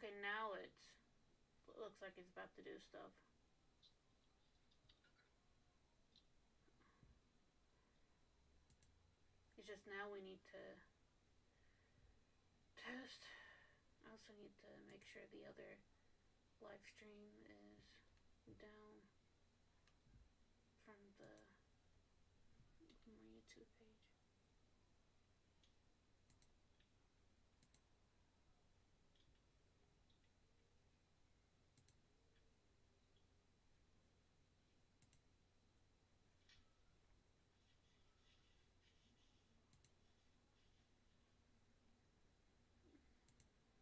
Okay, now it looks like it's about to do stuff. It's just now we need to test. I also need to make sure the other live stream is down from my YouTube page.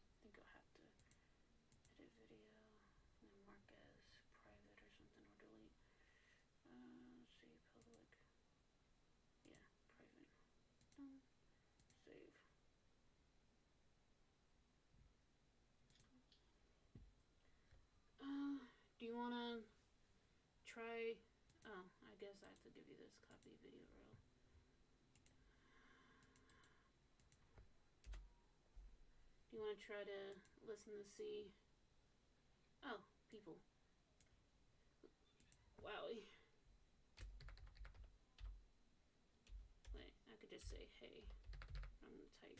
I think I'll have to edit video and then mark as private or something or delete. Let's see, public. Yeah, private. Done. Save. Do you wanna try? Oh, I guess I have to give you this copy video roll. Do you want to try to listen to see? Oh, people. Wowie. Wait, I could just say hey. I'm gonna type.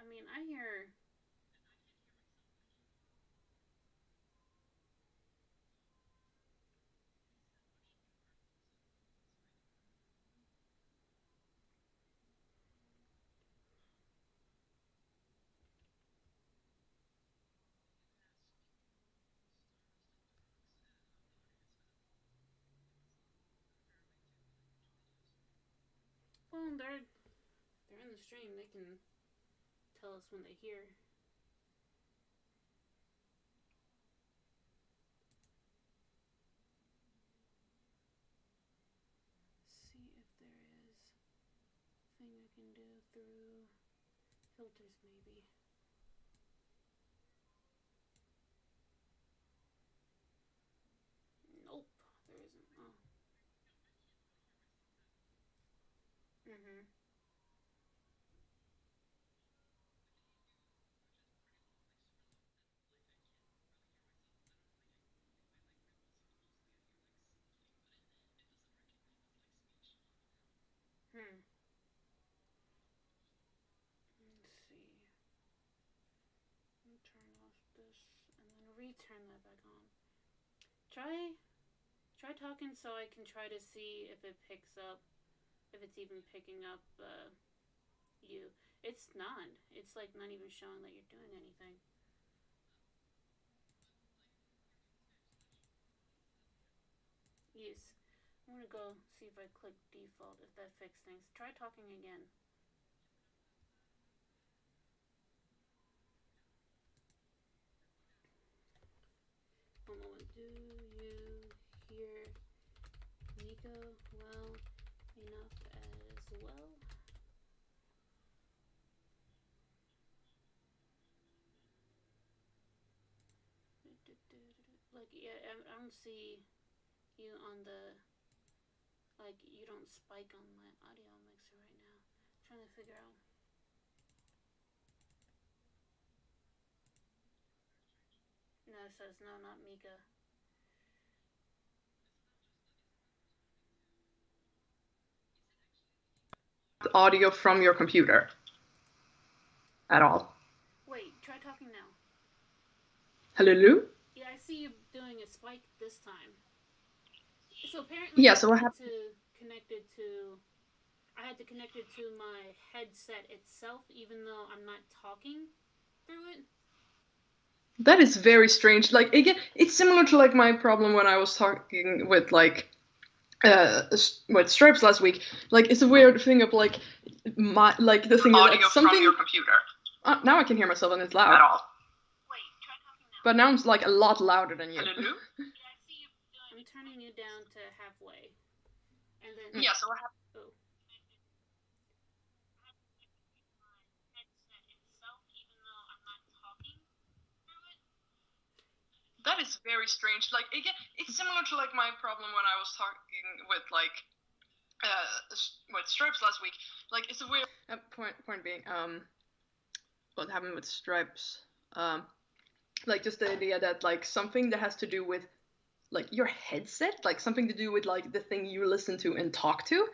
I mean, I hear. Well, they're in the stream. They can tell us when they hear. See if there is a thing I can do through filters, maybe. Nope, there isn't. Oh. Mhm. Hmm. Let's see. Turn off this and then return that back on. Try talking so I can try to see if it picks up, if it's even picking up you. It's not. It's like not even showing that you're doing anything. Yes. I'm gonna go see if I click default, if that fixed things. Try talking again. One moment. Do you hear Mica well enough as well? Like, yeah, I don't see you on the, like, you don't spike on my audio mixer right now. I'm trying to figure out. No, it says no, not Mica. Audio from your computer at all. Wait, try talking now. Hello? Yeah, I see you doing a spike this time. So apparently, yeah, so I had to connect it to. I had to connect it to my headset itself, even though I'm not talking through it. That is very strange. Like, again, it's similar to like my problem when I was talking with like with Stripes last week. Like, it's a weird thing of like my like the thing audio that something from your computer. Now I can hear myself and it's loud. At all. Wait, try talking now. But now I'm like a lot louder than you. Hello? Yeah, I see you. I'm turning you down to halfway, and then yeah. So what happened? Oh. is very strange. Like again, it's similar to like my problem when I was talking with like with Stripes last week. Like it's a weird point being what happened with Stripes. Like just the idea that like something that has to do with like your headset, like something to do with like the thing you listen to and talk to,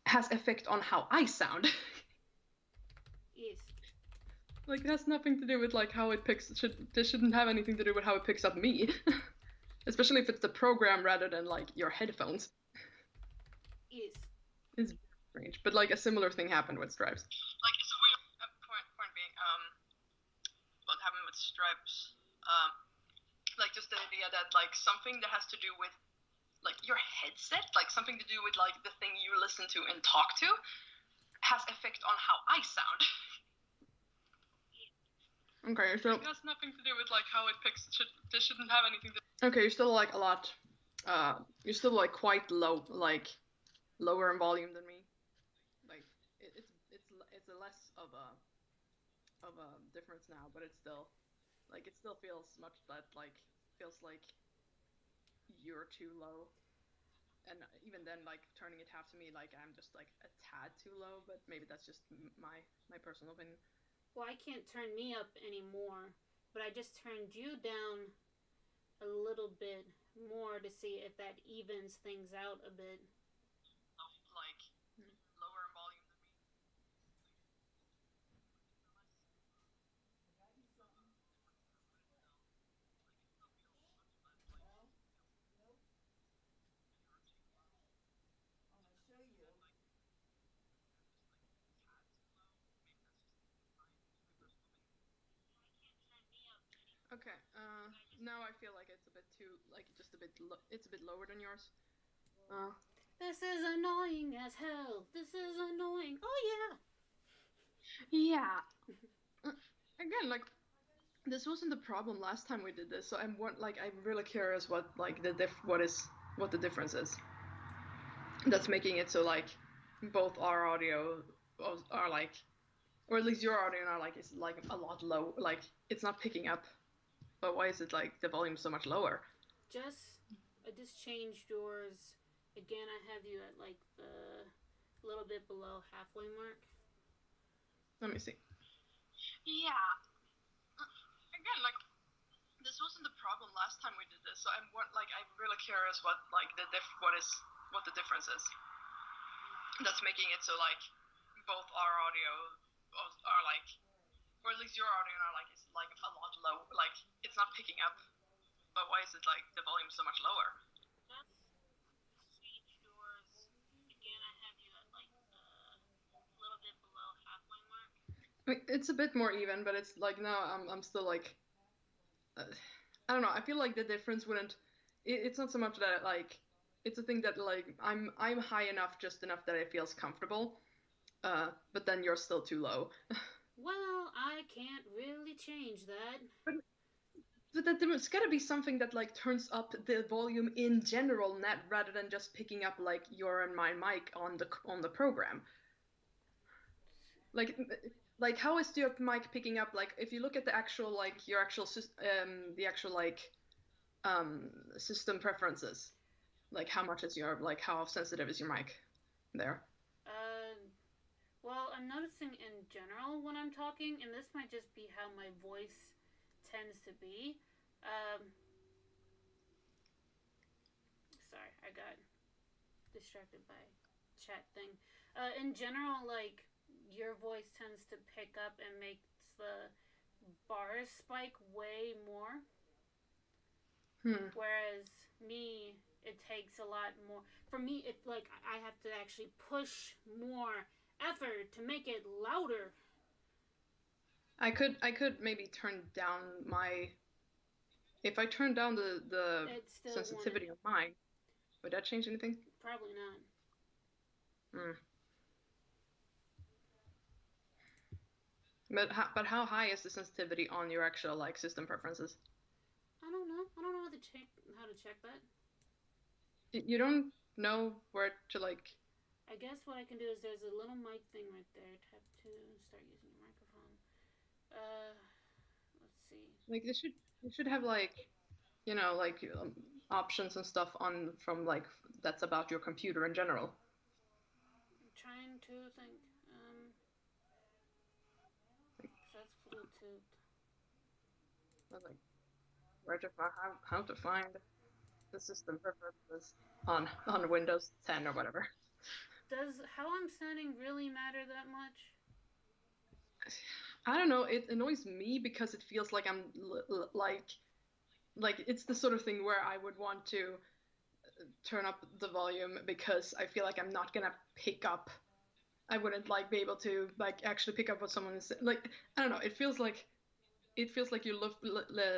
has effect on how I sound. Yes. Like it has nothing to do with like how it picks. This shouldn't have anything to do with how it picks up me, especially if it's the program rather than like your headphones. Yes. It's strange, but like a similar thing happened with Stripes. Like it's a weird point being what happened with Stripes. Like just the idea that like something that has to do with like your headset, like something to do with like the thing you listen to and talk to, has effect on how I sound. Okay, so it has nothing to do with like how it picks. This shouldn't have anything to. Okay, you're still like a lot. You're still like quite low, like lower in volume than me. Like it's a less of a difference now, but it's still like it still feels much that like feels like you're too low. And even then, like turning it half to me, like I'm just like a tad too low, but maybe that's just my personal opinion. Well, I can't turn me up anymore, but I just turned you down a little bit more to see if that evens things out a bit. Like lower in volume than me. Okay. Now I feel like it's a bit too like just a bit. It's a bit lower than yours. This is annoying as hell. This is annoying. Oh yeah. Yeah. Again, like this wasn't the problem last time we did this, so I'm really curious what like what the difference is. That's making it so like both our audio are like, or at least your audio are like is like a lot low. Like it's not picking up. But why is it like the volume so much lower? I just changed yours. Again, I have you at like the little bit below halfway mark. Let me see. Yeah. Again, like this wasn't the problem last time we did this, so I'm really curious what like what the difference is. That's making it so like both our audio are like, or at least your audio are like is like a lot low. Like it's not picking up. But why is it like the volume so much lower? I mean, it's a bit more even, but it's like now I'm still like I don't know. I feel like the difference wouldn't. It's not so much that like it's a thing that like I'm high enough, just enough that it feels comfortable. But then you're still too low. Well, I can't really change that. But there's gotta be something that like turns up the volume in general, net rather than just picking up like your and my mic on the program. Like how is your mic picking up? Like if you look at the actual like your actual the actual like system preferences, like how much is your like how sensitive is your mic there? Uh, well, I'm noticing in general when I'm talking, and this might just be how my voice tends to be. Sorry, I got distracted by chat thing. In general, like your voice tends to pick up and makes the bars spike way more. Whereas me, it takes a lot more. For me, it like I have to actually push more effort to make it louder. I could maybe turn down my if I turn down the sensitivity of mine, would that change anything? Probably not. But how high is the sensitivity on your actual like system preferences? I don't know. I don't know how to check that. You don't know where to like. I guess what I can do is there's a little mic thing right there. Tap to start using your microphone. Let's see. Like they should have like like options and stuff on from like that's about your computer in general. I'm trying to think. So that's Bluetooth. Like where to find how to find the system preferences on Windows 10 or whatever. Does how I'm sounding really matter that much? I don't know. It annoys me because it feels like I'm like it's the sort of thing where I would want to turn up the volume because I feel like I'm not gonna pick up. I wouldn't like be able to like actually pick up what someone is like. I don't know. It feels like you're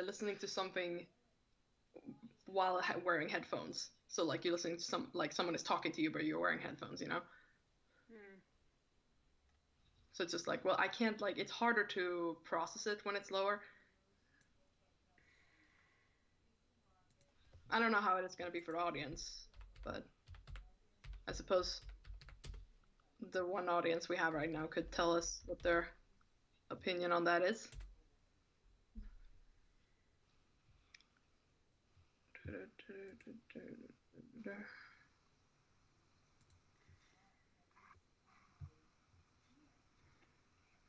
listening to something while wearing headphones. So like you're listening to like someone is talking to you, but you're wearing headphones. Hmm. So it's just like, well, I can't like it's harder to process it when it's lower. I don't know how it is going to be for the audience, but I suppose the one audience we have right now could tell us what their opinion on that is.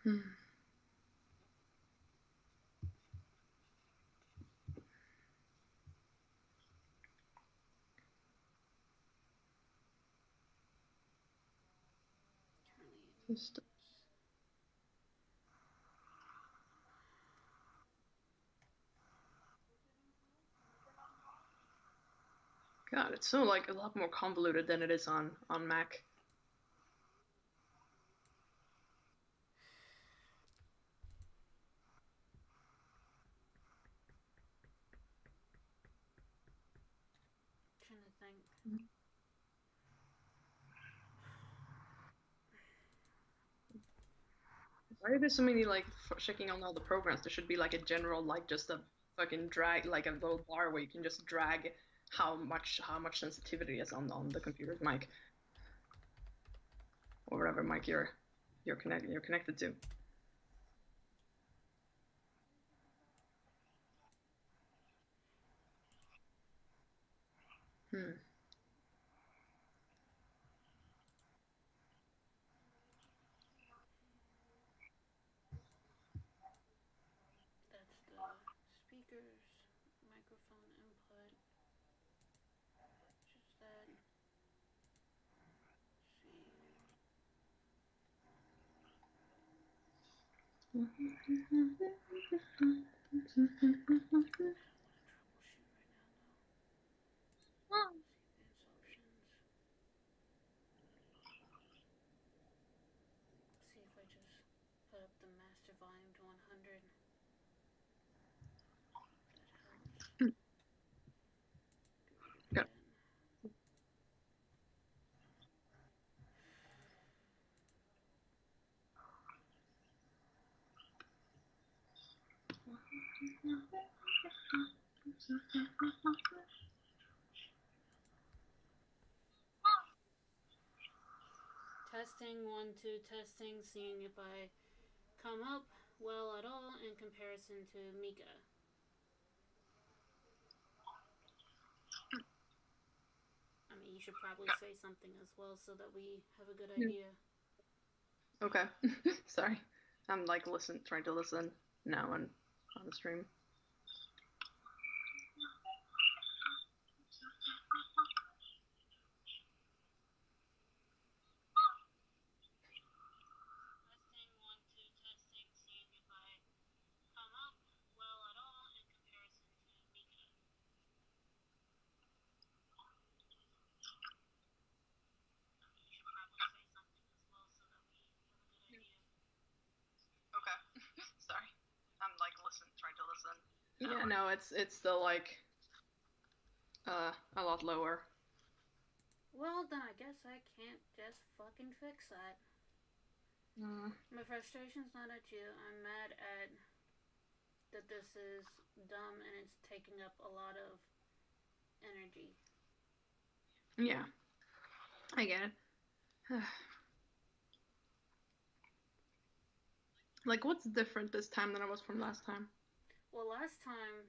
Hmm. Currently in Just, use. God, it's so like a lot more convoluted than it is on Mac. Trying to think. Why are there so many like checking on all the programs? There should be like a general like just a fucking drag like a little bar where you can just drag how much sensitivity is on the computer's mic or whatever mic you're connected to. Hmm. That's the speakers, microphone input. Just that. Let's see. I don't want to troubleshoot right now though. See advanced options. See if I just put up the master volume to 100. That helps. Get rid of Yeah. that. Testing, 1, 2, testing, seeing if I come up well at all in comparison to Mica. I mean, you should probably say something as well so that we have a good Yeah. idea. Okay. Sorry. I'm like trying to listen now on the stream. Testing, 1, 2, testing, seeing if I come up well at all in comparison to Mica. I mean, you should probably say something as well so that we have a good idea. Okay. Sorry. I'm like trying to listen. Yeah, no, it's still like a lot lower. Well, then I guess I can't just fucking fix that. Mm, My frustration's not at you. I'm mad at that this is dumb and it's taking up a lot of energy. yeah, I get it. Like, what's different this time than it was from last time? Well, last time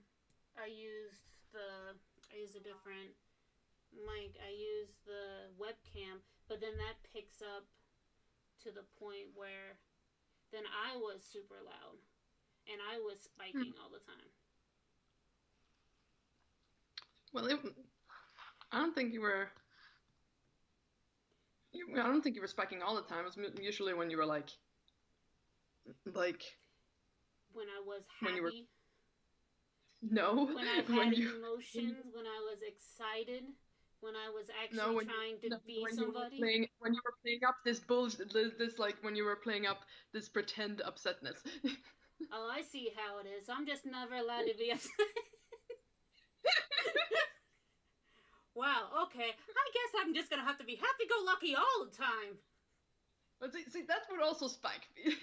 I used I use a different mic. I use the webcam, but then that picks up to the point where then I was super loud and I was spiking all the time. Well, I don't think you were. I don't think you were spiking all the time. It was usually when you were like when I was when you were happy, no when I had emotions, when I was excited, when I was actually trying to be somebody. When you were playing up this bullshit, this like when you were playing up this pretend upsetness. Oh, I see how it is. I'm just never allowed to be upset. Wow, okay. I guess I'm just gonna have to be happy-go-lucky all the time. But see, that would also spike me.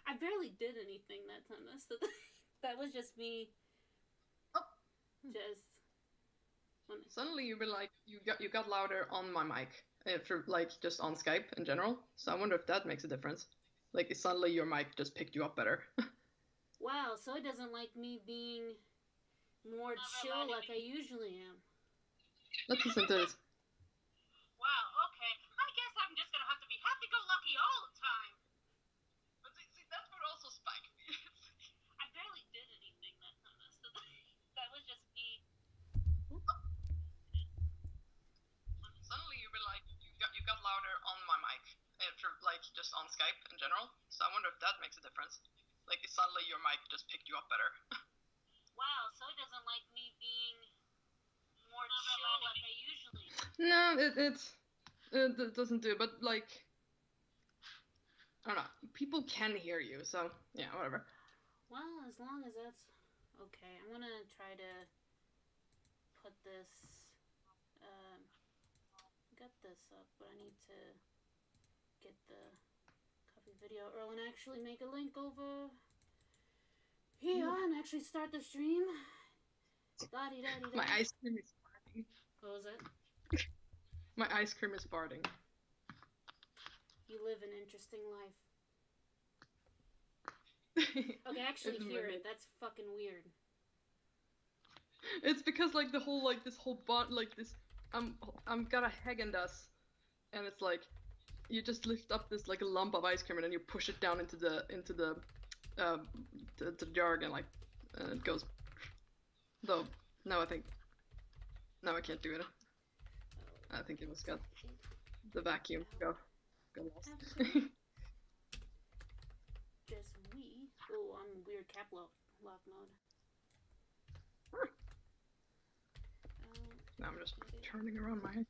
I barely did anything that time. That's the thing. That was just me. Oh. Just. Suddenly you were like you got louder on my mic for like just on Skype in general. So I wonder if that makes a difference. Like suddenly your mic just picked you up better. Wow, so it doesn't like me being more chill like I usually am. Let's listen to this. Wow, okay. I guess I'm just gonna have to be happy-go-lucky all the time. But see, that would also spike me. I barely did anything that time. That's the thing. That was just me. Suddenly you were like you got louder on my mic for like just on Skype in general. So I wonder if that makes a difference. Like suddenly your mic just picked you up better. Wow, so it doesn't like me being more chill like I usually am. No, it doesn't do. But like I don't know. People can hear you, so yeah, whatever. Well, as long as that's okay, I'm gonna try to put this. Got this up, but I need to get the copy video URL and actually make a link over here and actually start the stream. Da-dee-da-dee-da. My ice cream is farting. What was it? My ice cream is farting. You live an interesting life. Okay, actually hear it. That's fucking weird. It's because like the whole like this whole bot like this I'm got a Häagen-Dazs and it's like you just lift up this like a lump of ice cream and then you push it down into the jar and like it goes. Though now I I can't do it. I think it was got the vacuum go lost. Just we. Oh, I'm in weird cap lock mode. Now I'm just turning around my head.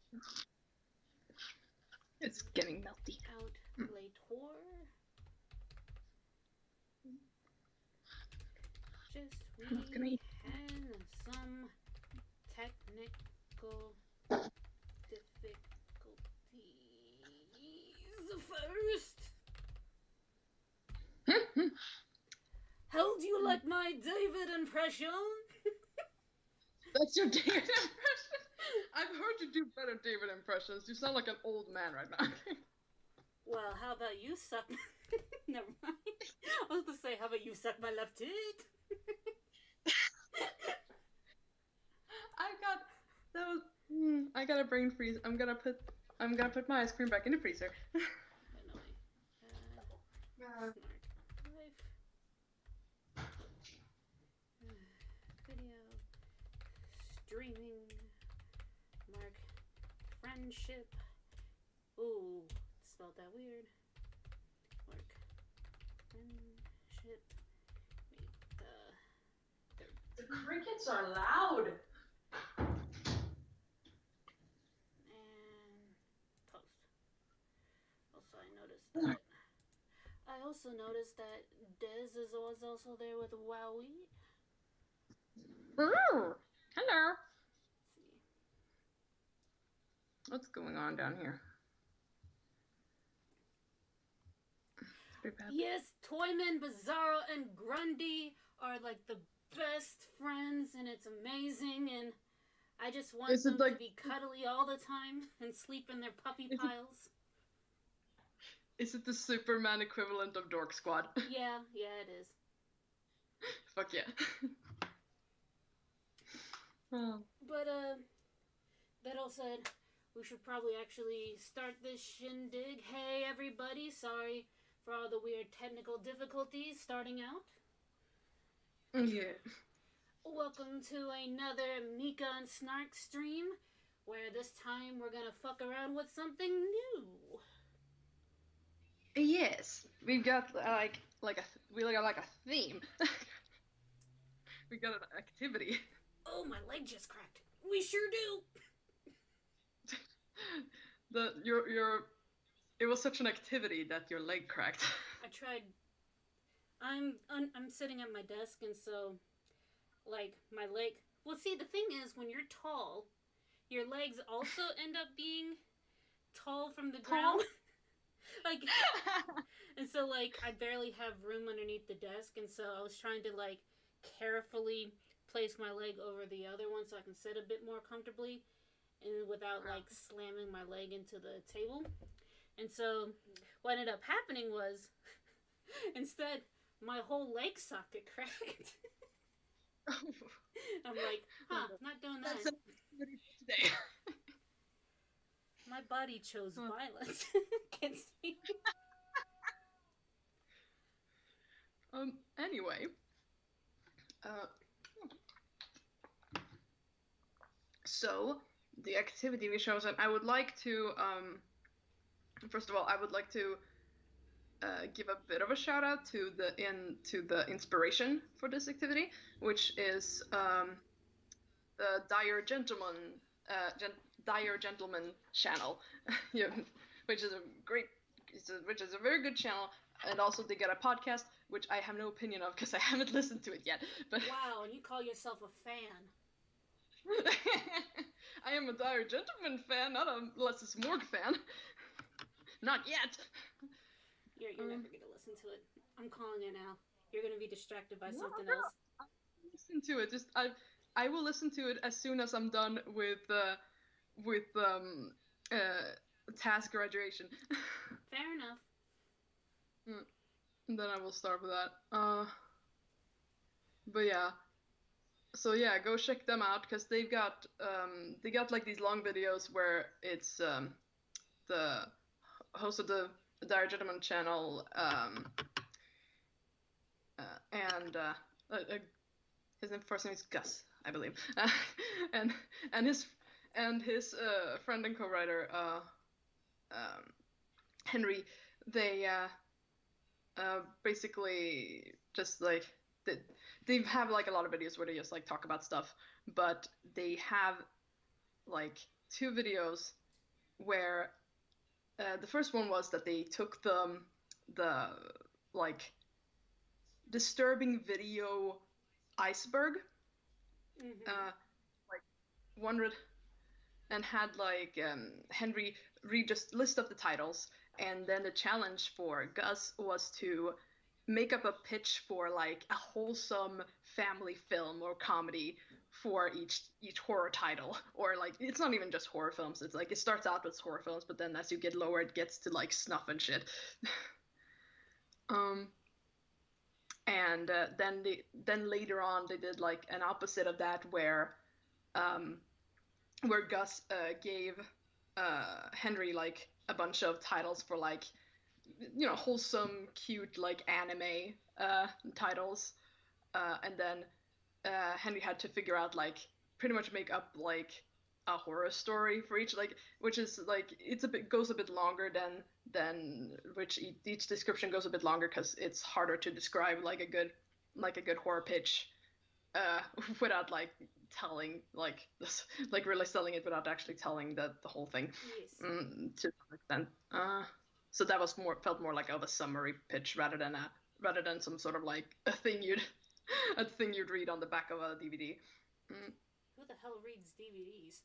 It's getting melty. Out later. Just we had some technical difficulties first. How do you like my David impression? That's your David impression? I've heard you do better David impressions. You sound like an old man right now. Well, how about you suck... Never mind. I was going to say, how about you suck my left tit? I got a brain freeze. I'm gonna put my ice cream back in the freezer. Snark life. Video. Streaming. Mark. Friendship. Ooh, spelled that weird. Mark. Friendship. The crickets are loud. And post. I also noticed that Dez was also there with Wowie. Ooh, hello. Let's see. What's going on down here? Yes, Toyman, Bizarro, and Grundy are like the best friends, and it's amazing, and I just want them to be cuddly all the time and sleep in their puppy piles. Is it the Superman equivalent of Dork Squad? Yeah, it is. Fuck yeah. Oh. But that all said, we should probably actually start this shindig. Hey everybody, sorry for all the weird technical difficulties starting out. Yeah. Welcome to another Mica and Snark stream, where this time we're gonna fuck around with something new. Yes, we got we got like a theme. We got an activity. Oh, my leg just cracked. We sure do. Your it was such an activity that your leg cracked. I tried. I'm sitting at my desk, and so like my leg. Well, see, the thing is, when you're tall, your legs also end up being tall from the ground. Like, and so like I barely have room underneath the desk, and so I was trying to like carefully place my leg over the other one so I can sit a bit more comfortably and without like slamming my leg into the table. And so what ended up happening was instead my whole leg socket cracked. I'm like, not doing that. That's an activity for today. My body chose violence against me. Anyway, so the activity we chosen, I would like to, first of all, I would like to give a bit of a shout out to the inspiration for this activity, which is the Dire Gentleman channel, which is a very good channel, and also they get a podcast, which I have no opinion of because I haven't listened to it yet. But wow, and you call yourself a fan? I am a Dire Gentleman fan, not a Les's Morgue fan. Not yet. You're never gonna listen to it. I'm calling it now. You're gonna be distracted by something else. I'll listen to it. I will listen to it as soon as I'm done with task graduation. Fair enough. And then I will start with that. But yeah. So yeah, go check them out because they got like these long videos where it's the host of the Dire Gentleman channel and his first name is Gus, I believe, and his friend and co-writer Henry. They basically just like they have like a lot of videos where they just like talk about stuff, but they have like two videos where the first one was that they took the like disturbing video iceberg, like 100, and had like Henry read just list of the titles, and then the challenge for Gus was to make up a pitch for like a wholesome family film or comedy for each horror title, or like it's not even just horror films. It's like it starts out with horror films, but then as you get lower, it gets to like snuff and shit. And then later on they did like an opposite of that where Gus gave Henry like a bunch of titles for like wholesome, cute like anime titles, and then Henry had to figure out like pretty much make up like a horror story for each, like which is like goes a bit longer than which each description goes a bit longer because it's harder to describe like a good horror pitch without like telling like this, like really selling it without actually telling the whole thing. Yes. To some extent. So that was felt more like of a summary pitch rather than some sort of like a thing you'd read on the back of a DVD. Who the hell reads DVDs?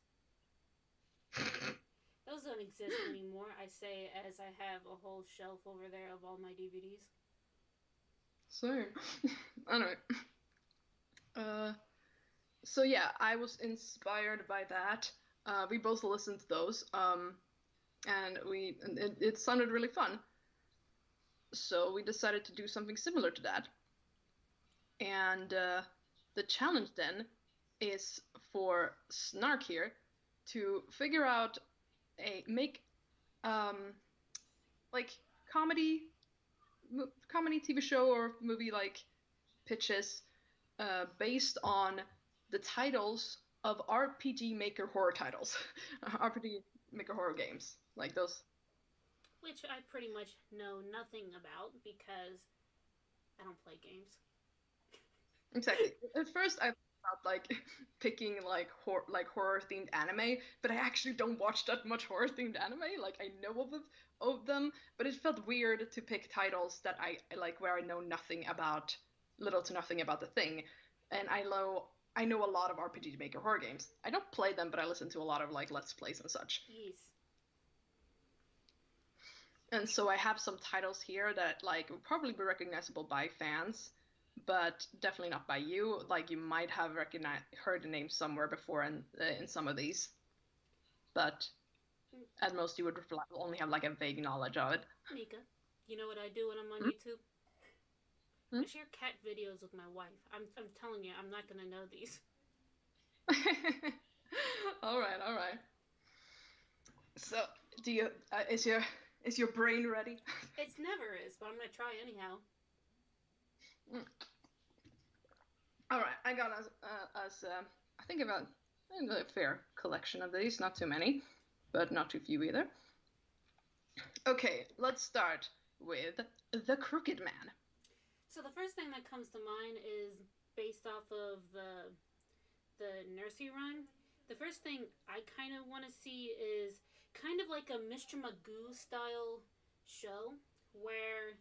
Those don't exist anymore, I say as I have a whole shelf over there of all my DVDs. So, anyway. So yeah, I was inspired by that. We both listened to those. And it sounded really fun. So we decided to do something similar to that. And the challenge then is for Snark here to figure out make like comedy TV show or movie like pitches based on the titles of RPG Maker horror titles, RPG Maker horror games, like those. Which I pretty much know nothing about because I don't play games. Exactly. At first, I thought like picking like horror themed anime, but I actually don't watch that much horror themed anime. Like I know of them, but it felt weird to pick titles that I like where I know nothing about, little to nothing about the thing. And I know a lot of RPG Maker horror games. I don't play them, but I listen to a lot of like Let's Plays and such. Yes. And so I have some titles here that like would probably be recognizable by fans, but definitely not by you. Like you might have heard the name somewhere before in some of these, but at most you would only have like a vague knowledge of it. Mica, you know what I do when I'm on Hmm? YouTube? Hmm? I share cat videos with my wife. I'm telling you, I'm not gonna know these. All right, all right. So, do you is your brain ready? It's never is, but I'm gonna try anyhow. Mm. All right, I got us I think about a fair collection of these, not too many, but not too few either. Okay, let's start with the Crooked Man. So the first thing that comes to mind is based off of the nursery rhyme. The first thing I kind of want to see is kind of like a Mr. Magoo style show where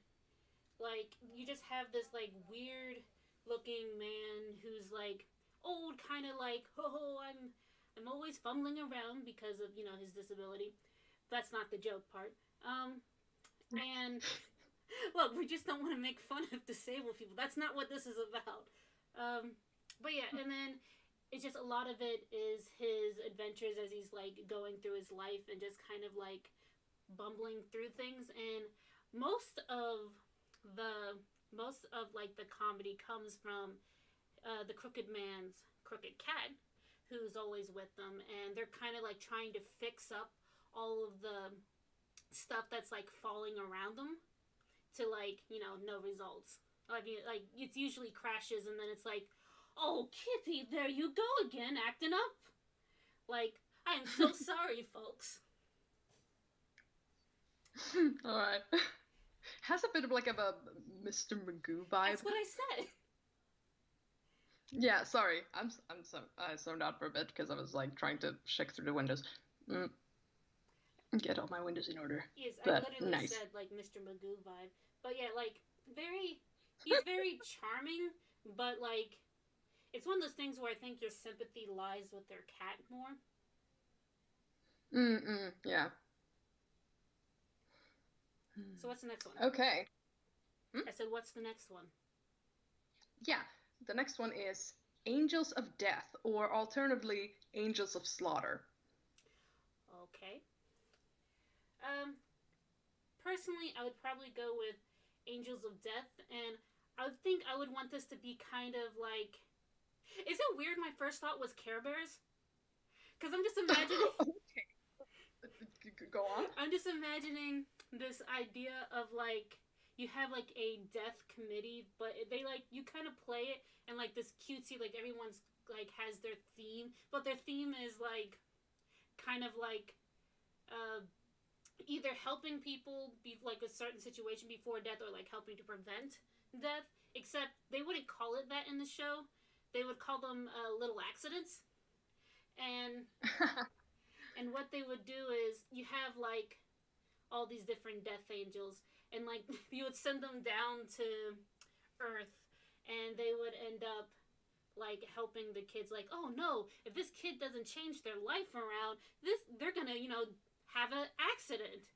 like you just have this like weird looking man who's like old, kind of like, oh, I'm always fumbling around because of his disability. That's not the joke part. And look, we just don't want to make fun of disabled people. That's not what this is about. Um, but yeah, and then it's just a lot of it is his adventures as he's like going through his life and just kind of like bumbling through things. And most of the most of like the comedy comes from the crooked man's crooked cat, who's always with them, and they're kind of like trying to fix up all of the stuff that's like falling around them to like no results. I mean, like it's usually crashes, and then it's like, oh Kitty, there you go again, acting up. Like I am so sorry, folks. All right. Has a bit of like of a Mr. Magoo vibe. That's what I said. Yeah, sorry. I zoned out for a bit because I was like trying to check through the windows. Mm, get all my windows in order. Yes, I But literally nice. said like Mr. Magoo vibe. But yeah, like he's very charming, but like it's one of those things where I think your sympathy lies with their cat more. Yeah. So what's the next one? Okay. I said, what's the next one? Yeah. The next one is Angels of Death, or alternatively, Angels of Slaughter. Okay. Um, Personally, I would probably go with Angels of Death, and I would think I would want this to be kind of like. Is it weird? My first thought was Care Bears, because I'm just imagining. Okay. Go on. I'm just imagining this idea of like you have like a death committee, but they like you kind of play it and like this cutesy like everyone's like has their theme, but their theme is like kind of like uh either helping people be like a certain situation before death or like helping to prevent death. Except they wouldn't call it that in the show. They would call them little accidents. And what they would do is you have like all these different death angels, and like you would send them down to Earth, and they would end up like helping the kids. Like, oh no, if this kid doesn't change their life around, they're gonna have an accident,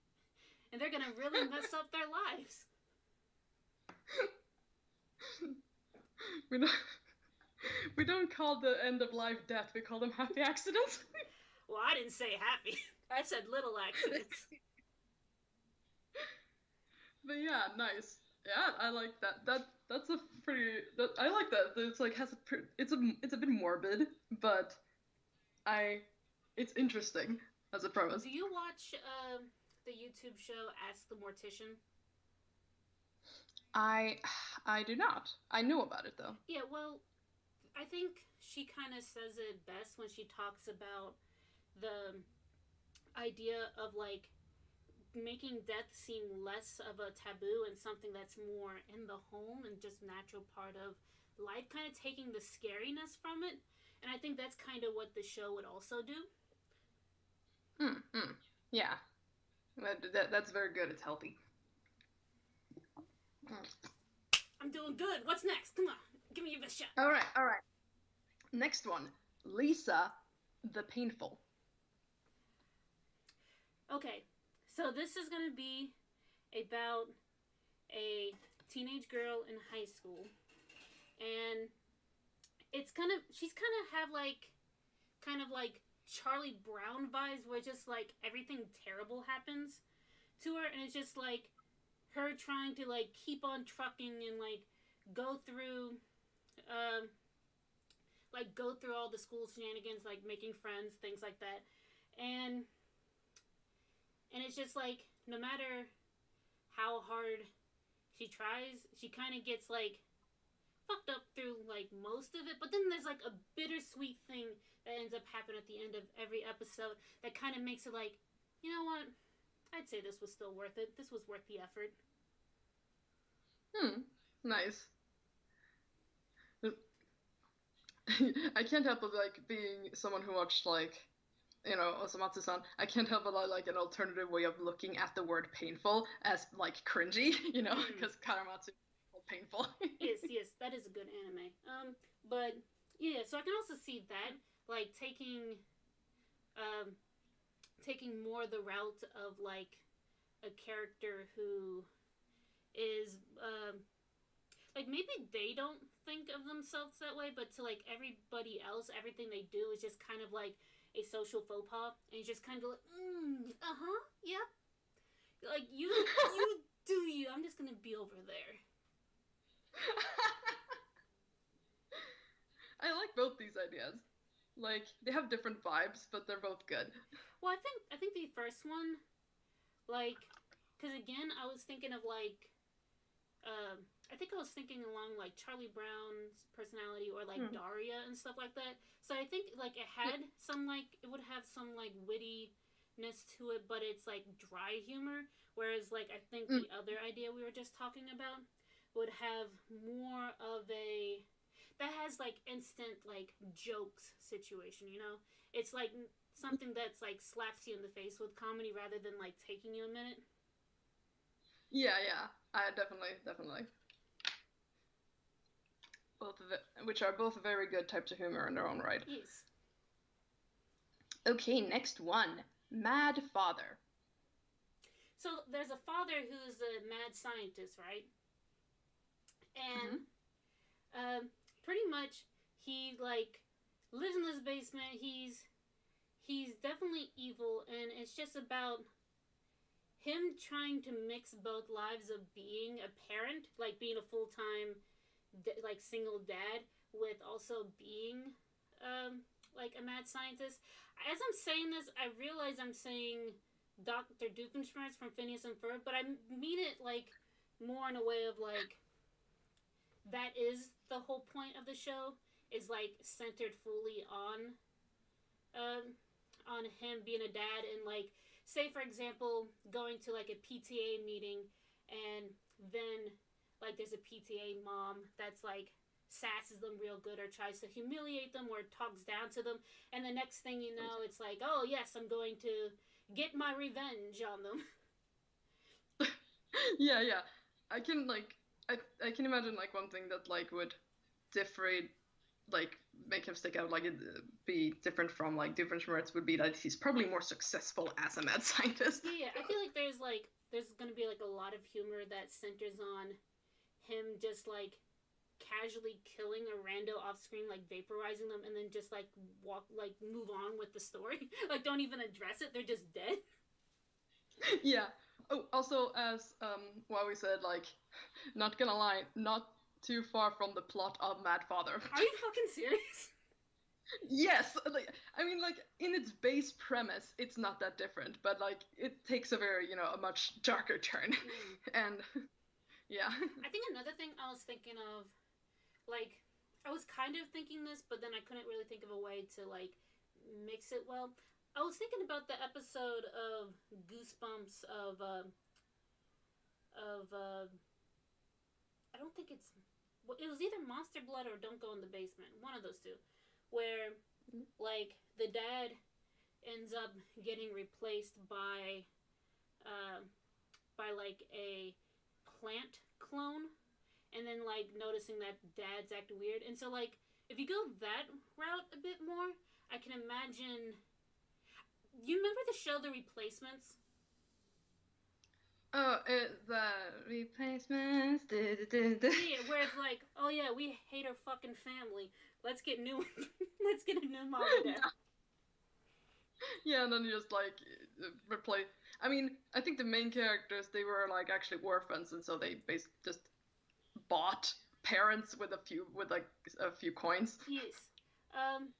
and they're gonna really mess up their lives. we don't we don't call the end of life death. We call them happy accidents. Well, I didn't say happy. I said little accidents. But yeah, nice. Yeah, I like that. That's a pretty. I like that. It's like has a. It's a bit morbid, but I. It's interesting as a Do premise. you watch the YouTube show Ask the Mortician? I. I do not. I know about it though. Yeah, well, I think she kind of says it best when she talks about the idea of like making death seem less of a taboo and something that's more in the home and just natural part of life, kind of taking the scariness from it. And I think that's kind of what the show would also do. Hmm. Yeah. That's very good. It's healthy. Mm. I'm doing good. What's next? Come on, give me your best shot. All right. All right. Next one. Lisa, the painful. Okay, so this is gonna be about a teenage girl in high school, and it's kind of she's kind of like Charlie Brown vibes, where just like everything terrible happens to her, and it's just like her trying to like keep on trucking and go through um go through all the school shenanigans, like making friends, things like that. And and it's just like no matter how hard she tries, she kind of gets like fucked up through like most of it, but then there's like a bittersweet thing that ends up happening at the end of every episode that kind of makes it like, you know what, I'd say this was still worth it, this was worth the effort. Hmm. Nice. I can't help but like being someone who watched like Osamatsu-san. I can't help but like an alternative way of looking at the word painful as like cringy, Mm. because Karamatsu is painful. Yes, yes, that is a good anime. But yeah, so I can also see that like um taking more the route of like a character who is like maybe they don't think of themselves that way, but to like everybody else, everything they do is just kind of like a social faux pas, and it's just kind of like, uh huh, yeah, like you do you. I'm just gonna be over there. I like both these ideas. Like they have different vibes, but they're both good. Well, I think the first one, like, because again, I was thinking of like I think I was thinking along like Charlie Brown's personality or like Hmm. Daria and stuff like that. So I think like it Yeah. had some like it would have some like wittiness to it, but it's like dry humor. Whereas like I think Mm. the other idea we were just talking about would have more of a that has like instant like jokes situation. It's like something that's like slaps you in the face with comedy rather than like taking you a minute. Yeah, yeah. I definitely. Both of it, which are both very good types of humor in their own right. Yes. Okay, next one. Mad Father. So there's a father who's a mad scientist, right? And Hmm. pretty much he like lives in this basement. He's definitely evil, and it's just about him trying to mix both lives of being a parent, like being a full time like single dad, with also being like a mad scientist. As I'm saying this, I realize I'm saying Dr. Doofenshmirtz from Phineas and Ferb, but I mean it like more in a way of like that is the whole point of the show, is like centered fully um on him being a dad, and like say for example going to like a PTA meeting, and then like there's a PTA mom that's like sasses them real good or tries to humiliate them or talks down to them, and the next thing you know it's like, oh yes, I'm going to get my revenge on them. Yeah, yeah. I can like I can imagine like one thing that like would differentiate like make him stick out like it be different from like different Schmerz would be that he's probably more successful as a mad scientist. Yeah, yeah, I feel like there's gonna be like a lot of humor that centers on him just like casually killing a rando off screen, like vaporizing them, and then just like walk, like move on with the story. Like don't even address it; they're just dead. Yeah. Oh, also as what we said, like not gonna lie, not too far from the plot of Mad Father. Are you fucking serious? Yes, like I mean, like in its base premise, it's not that different, but like it takes a very, a much darker turn, and yeah. I think another thing I was thinking of, like, I was kind of thinking this, but then I couldn't really think of a way to like mix it well. I was thinking about the episode of Goosebumps of I don't think it's, well, it was either Monster Blood or Don't Go in the Basement, one of those two, where like the dad ends up getting replaced uh, by like a plant clone, and then like noticing that dads act weird, and so like if you go that route a bit more, I can imagine. You remember the show The Replacements? Oh, the replacements. Yeah, where it's like, oh yeah, we hate our fucking family. Let's get new. Let's get a new mom and dad. Yeah, and then you just like replace. I mean, I think the main characters they were like actually orphans, and so they basically just bought parents with a few coins. Yes. Um.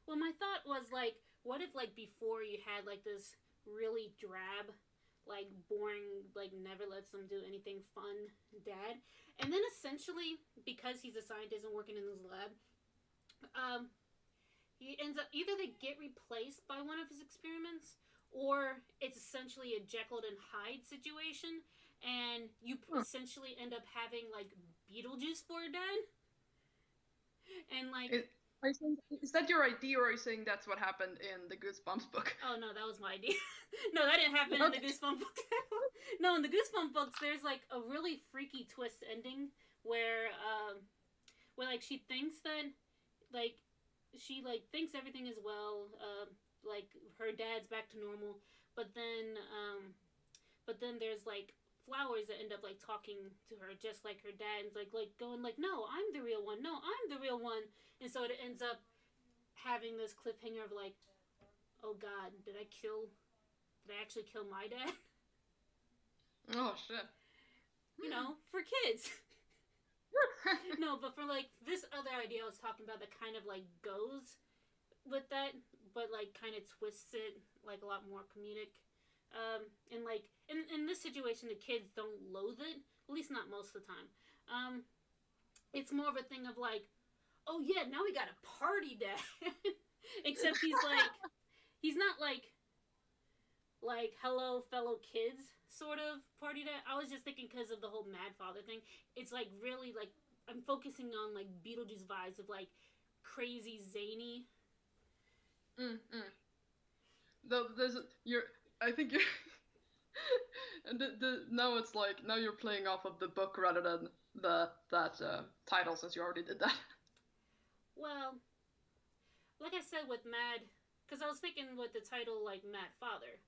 Well, my thought was like, what if like before you had like this really drab, like boring, like never lets them do anything fun dad, and then essentially because he's a scientist and working in this lab, um, he ends up either they get replaced by one of his experiments, or it's essentially a Jekyll and Hyde situation, and you essentially end up having like Beetlejuice for a dad, and like. Are you saying, is that your idea, or are you saying that's what happened in the Goosebumps book? Oh no, that was my idea. No, that didn't happen in the Goosebumps books. No, in the Goosebumps books, there's like a really freaky twist ending where like she thinks that like she like thinks everything is well, like her dad's back to normal, but then there's like flowers that end up like talking to her just like her dad, and like going like, no, I'm the real one, no, I'm the real one, and so it ends up having this cliffhanger of like, oh god, did I actually kill my dad? Oh shit. For kids. No, but for like this other idea I was talking about that kind of like goes with that, but like kind of twists it like a lot more comedic. And like in this situation, the kids don't loathe it, at least not most of the time. It's more of a thing of like, oh yeah, now we got a party dad. Except he's not like hello fellow kids sort of party dad. I was just thinking because of the whole Mad Father thing. It's like really like I'm focusing on like Beetlejuice vibes of like crazy zany. Though I think you're, and now it's like now you're playing off of the book rather than that title since you already did that. Well, like I said with Mad, because I was thinking with the title like Mad Father.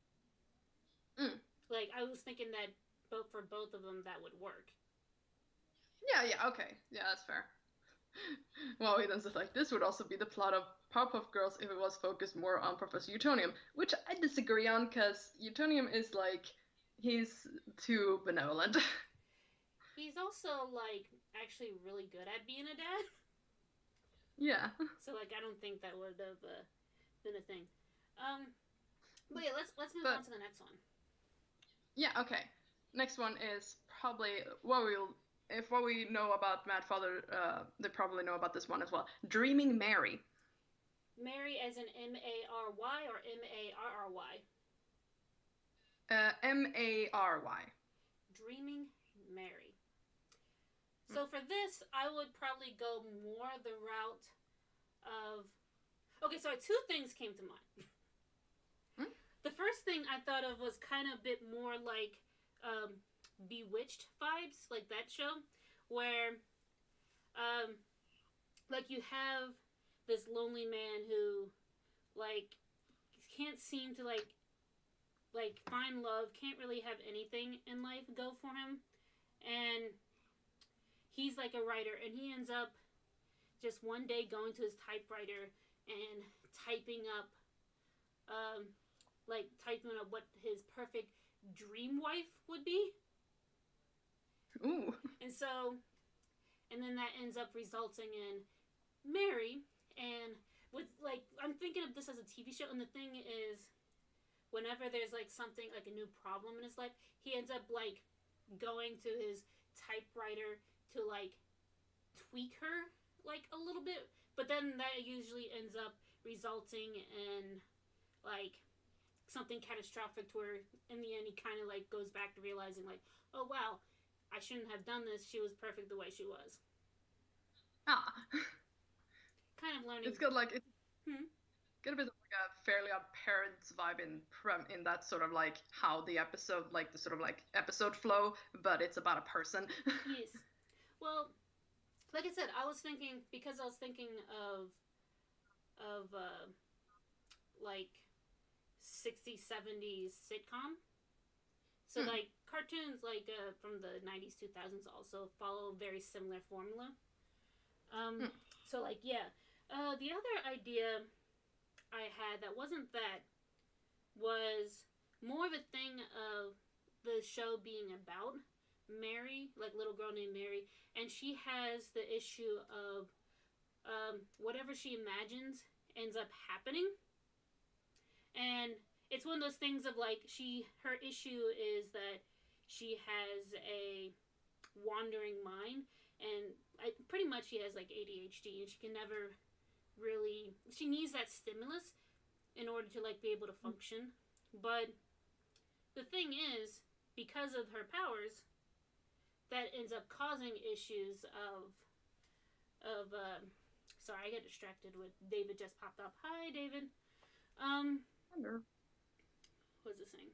Like I was thinking that for both of them that would work. Yeah, okay. Yeah, that's fair. Well, he then says like this would also be the plot of Powerpuff Girls if it was focused more on Professor Utonium, which I disagree on because Utonium is like he's too benevolent. He's also like actually really good at being a dad. Yeah. So like I don't think that would have been a thing. But yeah, let's move on to the next one. Yeah, okay. Next one is probably what we know about Mad Father, they probably know about this one as well. Dreaming Mary. Mary as in Mary or Marry? Mary. Dreaming Mary. So for this, I would probably go more the route of. Okay, so two things came to mind. The first thing I thought of was kind of a bit more like Bewitched vibes, like that show, where like you have this lonely man who like can't seem to like find love, can't really have anything in life go for him, and he's like a writer, and he ends up just one day going to his typewriter and typing up what his perfect dream wife would be. Ooh. And so and then that ends up resulting in Mary. And with like, I'm thinking of this as a TV show, and the thing is, whenever there's like something like a new problem in his life, he ends up like going to his typewriter to like tweak her like a little bit, but then that usually ends up resulting in like something catastrophic to where in the end he kind of like goes back to realizing like, oh wow, I shouldn't have done this, she was perfect the way she was. Ah, Kind of learning. it's got like it's Hmm. got a bit of like a Fairly Odd Parents vibe in that sort of like how the episode like the sort of like episode flow, but it's about a person. Yes. Well, like I said, I was thinking because I was thinking of like 60s 70s sitcom. So Hmm. like cartoons like from the 90s 2000s also follow a very similar formula. Um, Hmm. so like yeah, the other idea I had that wasn't that was more of a thing of the show being about Mary, like little girl named Mary, and she has the issue of whatever she imagines ends up happening, and it's one of those things of like her issue is that she has a wandering mind, and pretty much she has like ADHD, and she can never really she needs that stimulus in order to like be able to function. But the thing is, because of her powers, that ends up causing issues of sorry, I get distracted with David just popped up. Hi, David. Um, what was it saying?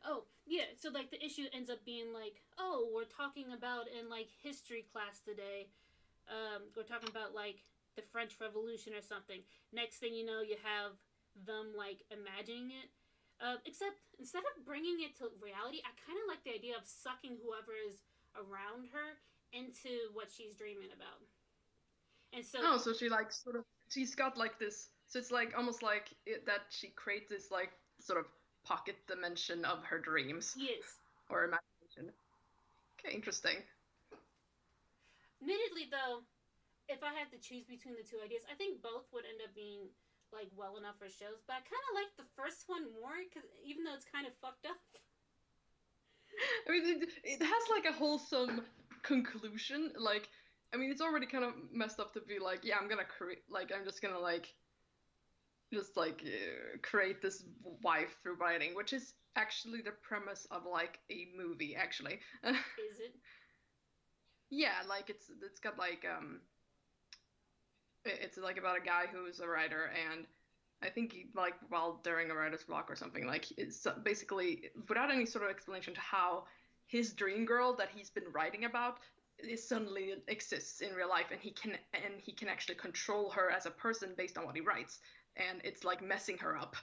Oh, yeah. So like the issue ends up being like, oh, we're talking about in like history class today. We're talking about like the French Revolution or something. Next thing you know, you have them like imagining it. Except instead of bringing it to reality, I kind of like the idea of sucking whoever is around her into what she's dreaming about. And so, Oh, so she like sort of she's got like this. So it's like almost like that she creates this like sort of pocket dimension of her dreams yes. or imagination. Okay, interesting. Admittedly, though, if I had to choose between the two ideas, I think both would end up being like well enough for shows. But I kind of like the first one more because even though it's kind of fucked up. I mean, it has like a wholesome conclusion. Like, I mean, it's already kind of messed up to be like, yeah, I'm gonna create, like, I'm just gonna like, just like create this wife through writing, which is actually the premise of like a movie, actually. Is it? Yeah, like it's got like it's like about a guy who's a writer and I think he, like while during a writer's block or something, like it's basically without any sort of explanation to how his dream girl that he's been writing about is suddenly exists in real life, and he can actually control her as a person based on what he writes, and it's like messing her up,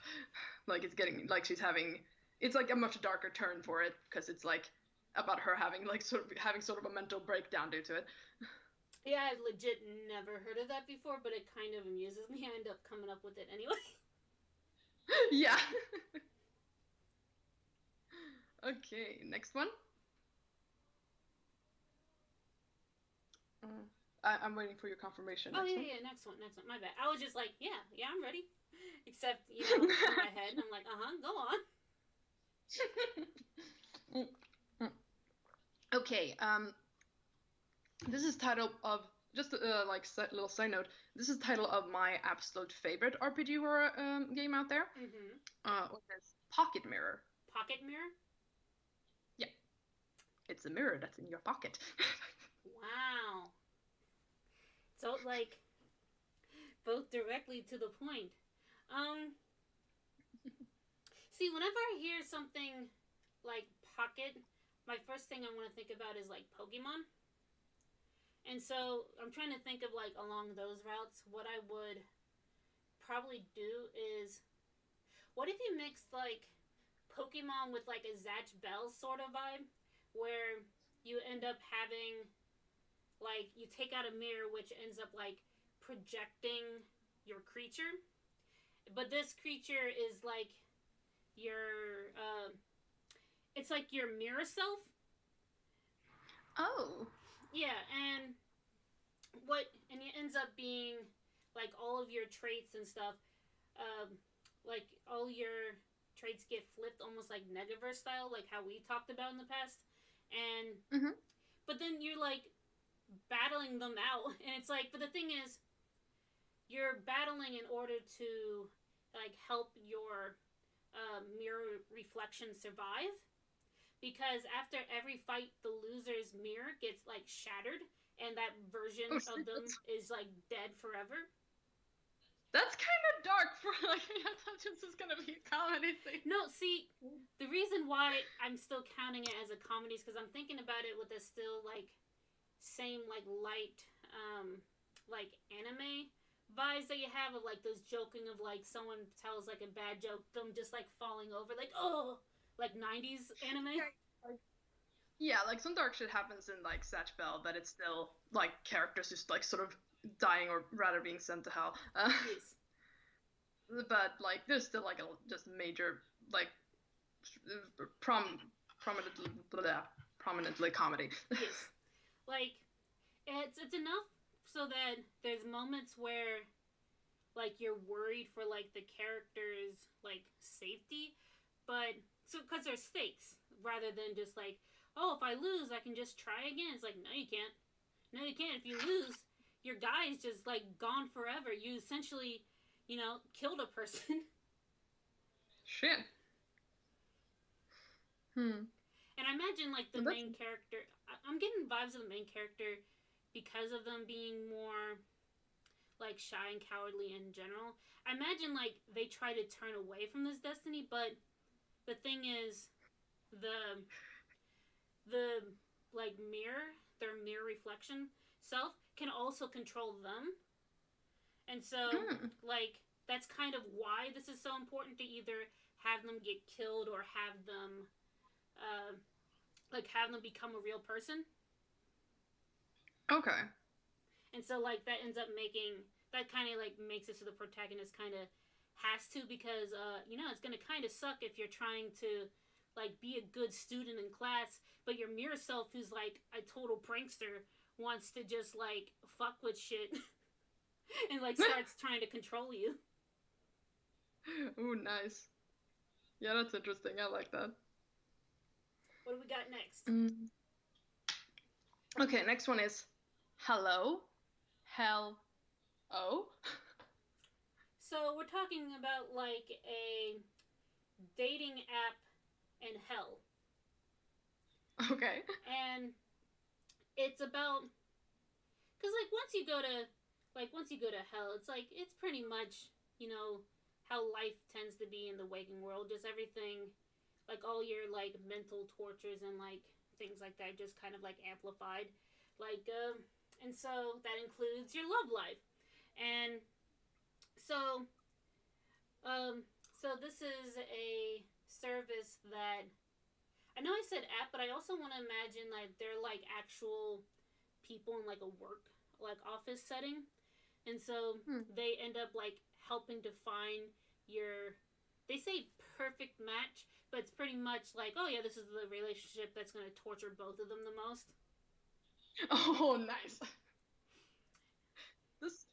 like it's getting like she's having it's like a much darker turn for it because it's like about her having like sort of a mental breakdown due to it. Yeah, I've legit never heard of that before, but it kind of amuses me. I end up coming up with it anyway. Yeah. Okay, next one. I'm waiting for your confirmation. Oh Next yeah, one. yeah. Next one, next one. My bad. I was just like, yeah, yeah, I'm ready. Except in my head, I'm like, go on. Okay. This is title of just like little side note. This is title of my absolute favorite RPG horror game out there. Mm-hmm. Which is Pocket Mirror. Pocket mirror. Yeah, it's a mirror that's in your pocket. Wow. So like both directly to the point. Um. See, whenever I hear something like pocket, my first thing I want to think about is like Pokemon. And so I'm trying to think of like along those routes. What I would probably do is, what if you mixed like Pokemon with like a Zatch Bell sort of vibe, where you end up having like you take out a mirror which ends up like projecting your creature, but this creature is like your it's like your mirror self. Oh. Yeah, and it ends up being like all of your traits and stuff, um, like all your traits get flipped almost like Negaverse style, like how we talked about in the past. And Mm-hmm. but then you're like battling them out, and it's like, but the thing is, you're battling in order to like help your mirror reflection survive, because after every fight the loser's mirror gets like shattered and that Oh version of shit, them is like dead forever. that's kind of dark for like. I thought this was gonna be a comedy thing. No, see, the reason why I'm still counting it as a comedy is because I'm thinking about it with a still like same like light like anime vibes that you have of like those joking of like someone tells like a bad joke, them just like falling over like, oh, like 90s anime. Yeah, like some dark shit happens in like Satch Bell, but it's still like characters just like sort of dying or rather being sent to hell. Yes. But like there's still like a just major like prominently prominently comedy. Yes. Like it's enough so that there's moments where like you're worried for like the character's like safety, but so because there's stakes rather than just like, oh, if I lose I can just try again. It's like, no you can't. No you can't. If you lose, your guy is just like gone forever. You essentially, killed a person. Shit. Hmm. And I imagine like the Well, that's main character, I'm getting vibes of the main character because of them being more like shy and cowardly in general. I imagine like they try to turn away from this destiny, but the thing is, the the like mirror, their mirror reflection self can also control them. And so hmm. like that's kind of why this is so important to either have them get killed or uh have them become a real person. Okay. And so like that ends up making that kind of like makes it so the protagonist kind of has to, because it's going to kind of suck if you're trying to like be a good student in class, but your mirror self, who's like a total prankster, wants to just like fuck with shit and like starts trying to control you. Ooh, nice. Yeah, that's interesting. I like that. What do we got next? Mm. Okay, next one is hello, hell, oh. So we're talking about like a dating app in hell, Okay. and it's about, because once you go to hell, it's like it's pretty much how life tends to be in the waking world. Just everything, like all your like mental tortures and like things like that, just kind of like amplified. Like, and so that includes your love life, and so um, so this is a service that I know I said app, but I also want to imagine like they're like actual people in like a work like office setting, and so Hmm. they end up like helping to find your, they say perfect match, but it's pretty much like, oh yeah, this is the relationship that's going to torture both of them the most. Oh, nice. This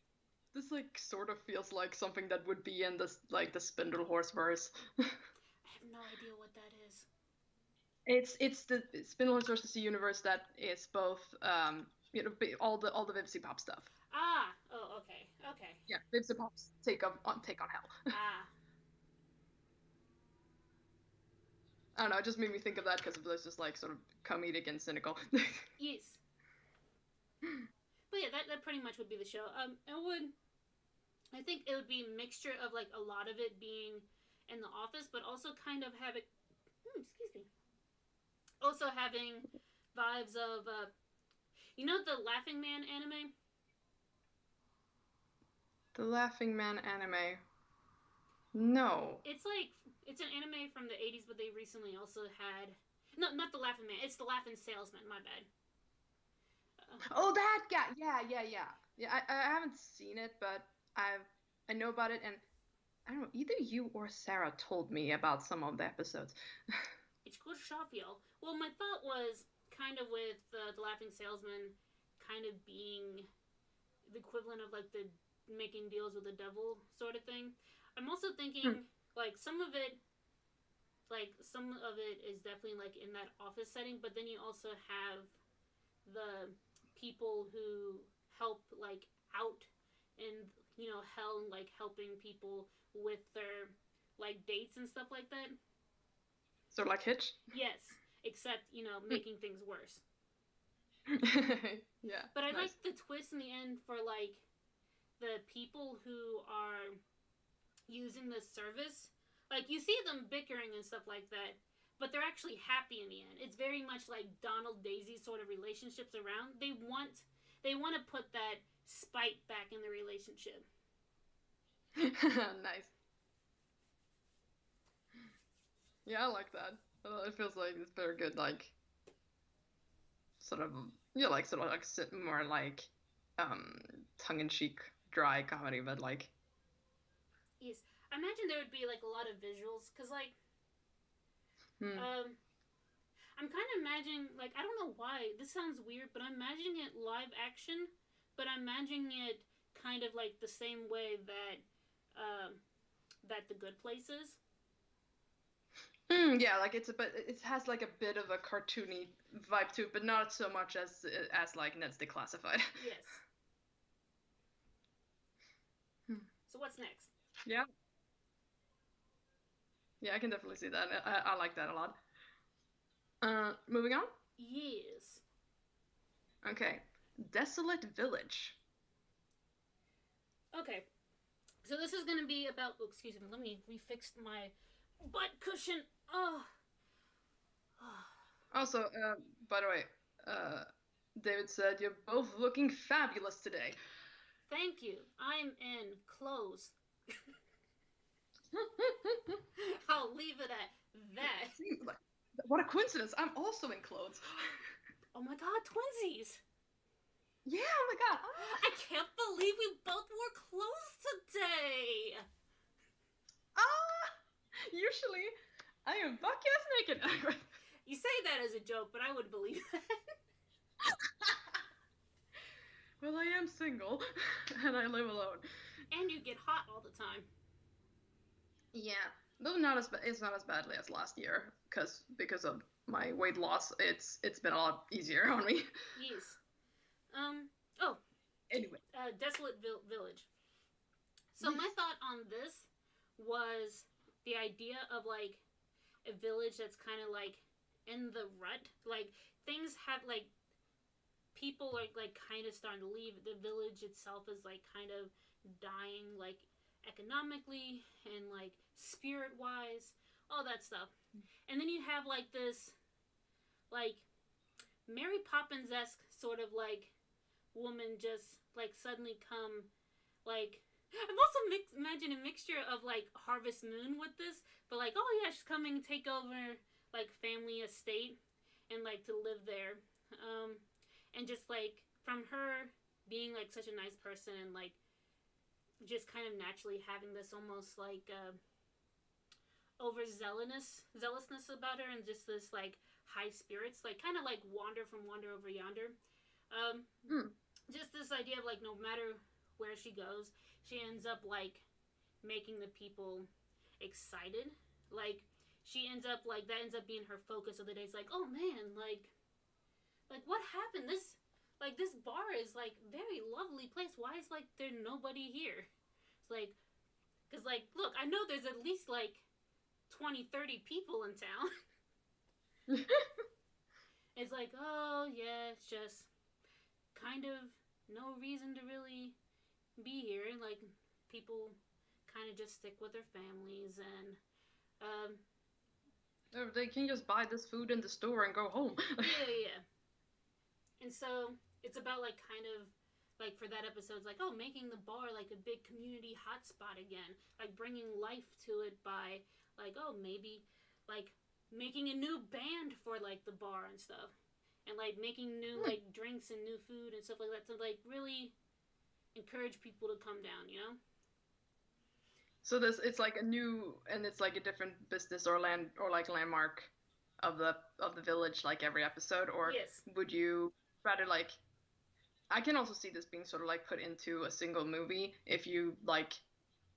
this like sort of feels like something that would be in this like the Spindle Horse verse. I have no idea what that is. It's the Spindle Horse versus the universe that is both all the Vipsy Pop stuff. Ah, oh, okay, okay. Yeah, Vipsy Pop's take on hell. Ah, I don't know, it just made me think of that because it was just like sort of comedic and cynical. yes. But yeah, that pretty much would be the show. I think it would be a mixture of like a lot of it being in the office, but also kind of having, excuse me, also having vibes of, the Laughing Man anime. The Laughing Man anime. No. It's like it's an anime from the 80s, but they recently also had, no, not the Laughing Man. It's the Laughing Salesman. My bad. Oh, that guy. Yeah, yeah, yeah. Yeah, I haven't seen it, but I know about it, and I don't know, either you or Sarah told me about some of the episodes. It's good stuff, y'all. Well, my thought was kind of with the Laughing Salesman. kind of being the equivalent of like the making deals with the devil sort of thing. I'm also thinking like some of it is definitely like in that office setting, but then you also have the people who help like out in hell and like helping people with their like dates and stuff like that. So like Hitch. Yes, except making things worse. Yeah. But I Nice. like the twist in the end for like the people who are using this service. Like you see them bickering and stuff like that, but they're actually happy in the end. It's very much like Donald Daisy sort of relationships around. They want to put that spite back in the relationship. Nice. Yeah, I like that. It feels like it's very good, like sort of like sort of like more like um tongue-in-cheek dry comedy, but like Yes, I imagine there would be like a lot of visuals because like hmm. um I'm kind of imagining like I don't know why this sounds weird, but I'm imagining it live action, but I'm imagining it kind of like the same way um, that The Good Place is. Yeah, like but it has like a bit of a cartoony vibe to it, but not so much as like Ned's Declassified. Yes. So what's next? Yeah, yeah, I can definitely see that. I like that a lot. Moving on. Yes. Okay, Desolate Village. Okay. So this is gonna be about. Oh, excuse me. Let me refix my butt cushion. Oh. Also, by the way, uh, David said you're both looking fabulous today. Thank you. I'm in clothes. I'll leave it at that. See, like, what a coincidence! I'm also in clothes. Oh my god, twinsies! Yeah, oh my god. I can't believe we both wore clothes today! Ah, usually I am buck ass naked. You say that as a joke, but I would believe that. Well, I am single and I live alone. And you get hot all the time. Yeah, though not as it's not as badly as last year because of my weight loss. It's been a lot easier on me. Yes. Oh, Anyway, Desolate Village. So my thought on this was the idea of like a village that's kind of like in the rut. Like things have like people are like kind of starting to leave. The village itself is like kind of dying, like economically and like spirit wise, all that stuff. And then you have like this like Mary Poppins esque sort of like woman just like suddenly come like I'm also imagine a mixture of like Harvest Moon with this, but like oh yeah, she's coming to take over like family estate and like to live there, and just like from her being like such a nice person and like just kind of naturally having this almost like zealousness about her and just this like high spirits, like kind of like wander from wander over yonder. Um, mm. just this idea of like no matter where she goes, she ends up like making the people excited. Like she ends up like that ends up being her focus of the day. It's like, oh man, like what happened? This bar is like very lovely place. Why is like there nobody here? It's like because like look, I know there's at least like 20, 30 people in town. It's like, oh yeah, it's just kind of no reason to really be here. Like people kind of just stick with their families and um, They can just buy this food in the store and go home. yeah. And so it's about like kind of like for that episode, it's like oh, making the bar like a big community hotspot again, like bringing life to it by like oh maybe like making a new band for like the bar and stuff, and like making new like drinks and new food and stuff like that to like really encourage people to come down, you know? So this it's like a new and it's like a different business or land or like landmark of the village like every episode, or Yes. would you rather like I can also see this being sort of like put into a single movie if you like,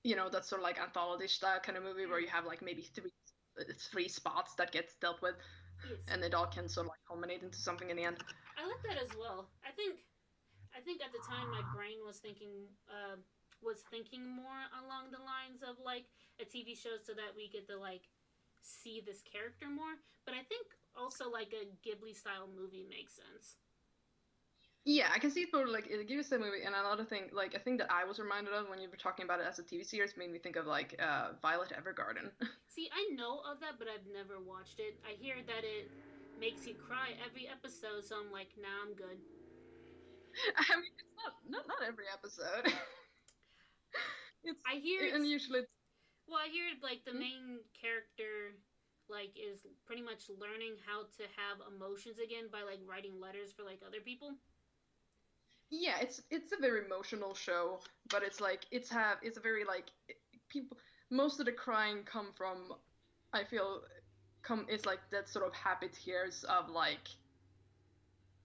that sort of like anthology style kind of movie where Mm, you have like maybe three spots that gets dealt with, yes, and it all can sort of like culminate into something in the end. I like that as well. I think at the time my brain was thinking more along the lines of like a TV show, so that we get to like see this character more. But I think also like a Ghibli style movie makes sense. Yeah, I can see it for like it gives the movie, and another thing, like a thing that I was reminded of when you were talking about it as a TV series made me think of like Violet Evergarden. See, I know of that, but I've never watched it. I hear that it makes you cry every episode, so I'm like, nah, I'm good. I mean, it's not every episode. It's I hear and it's usually it's Well, I hear like the hmm? main character like is pretty much learning how to have emotions again by like writing letters for like other people. Yeah, it's a very emotional show, but it's a very like people most of the crying come from I feel come it's like that sort of happy tears of like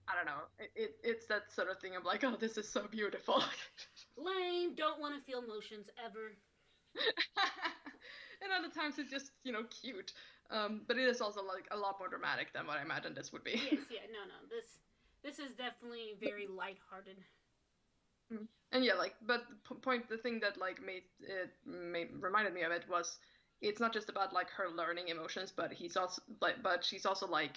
I don't know. It's that sort of thing of like, oh, this is so beautiful. Lame, don't want to feel emotions ever. And other times it's just, cute. But it is also like a lot more dramatic than what I imagined this would be. Yes, yeah, no, no. This is definitely very lighthearted. Mm. And yeah, like, but the thing that like reminded me of it was it's not just about like her learning emotions, but she's also like,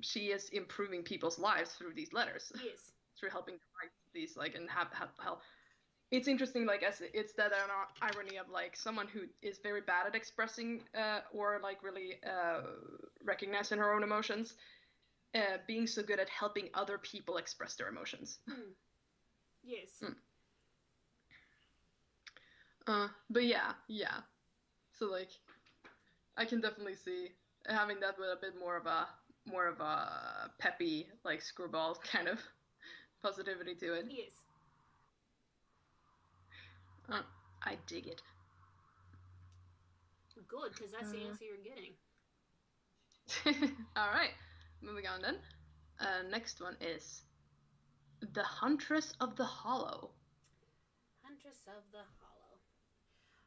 she is improving people's lives through these letters, Yes. through helping them write these like and have help. It's interesting, like as it's that irony of like someone who is very bad at expressing or like really recognizing her own emotions, being so good at helping other people express their emotions. Hmm. Yes. Mm. But yeah, yeah. So like, I can definitely see having that with a bit more of a peppy like screwball kind of positivity to it. Yes. Uh, I dig it. Good, because that's the Uh, answer you're getting. all right, moving on then. Next one is the Huntress of the Hollow. Huntress of the Hollow.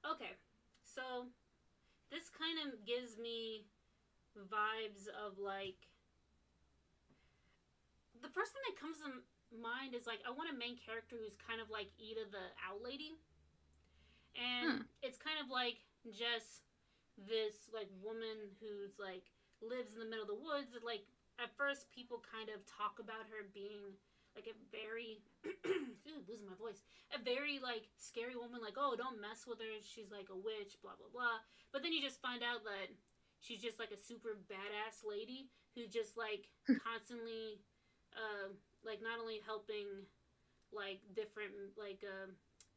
Okay, so this kind of gives me vibes of like the first thing that comes to mind is like I want a main character who's kind of like Ida the Owl Lady, and Hmm. it's kind of like just this like woman who's like lives in the middle of the woods. And, like at first, people kind of talk about her being like a very losing my voice, a very like scary woman. Like, oh, don't mess with her. She's like a witch. Blah blah blah. But then you just find out that she's just like a super badass lady who just like constantly uh, like not only helping like different like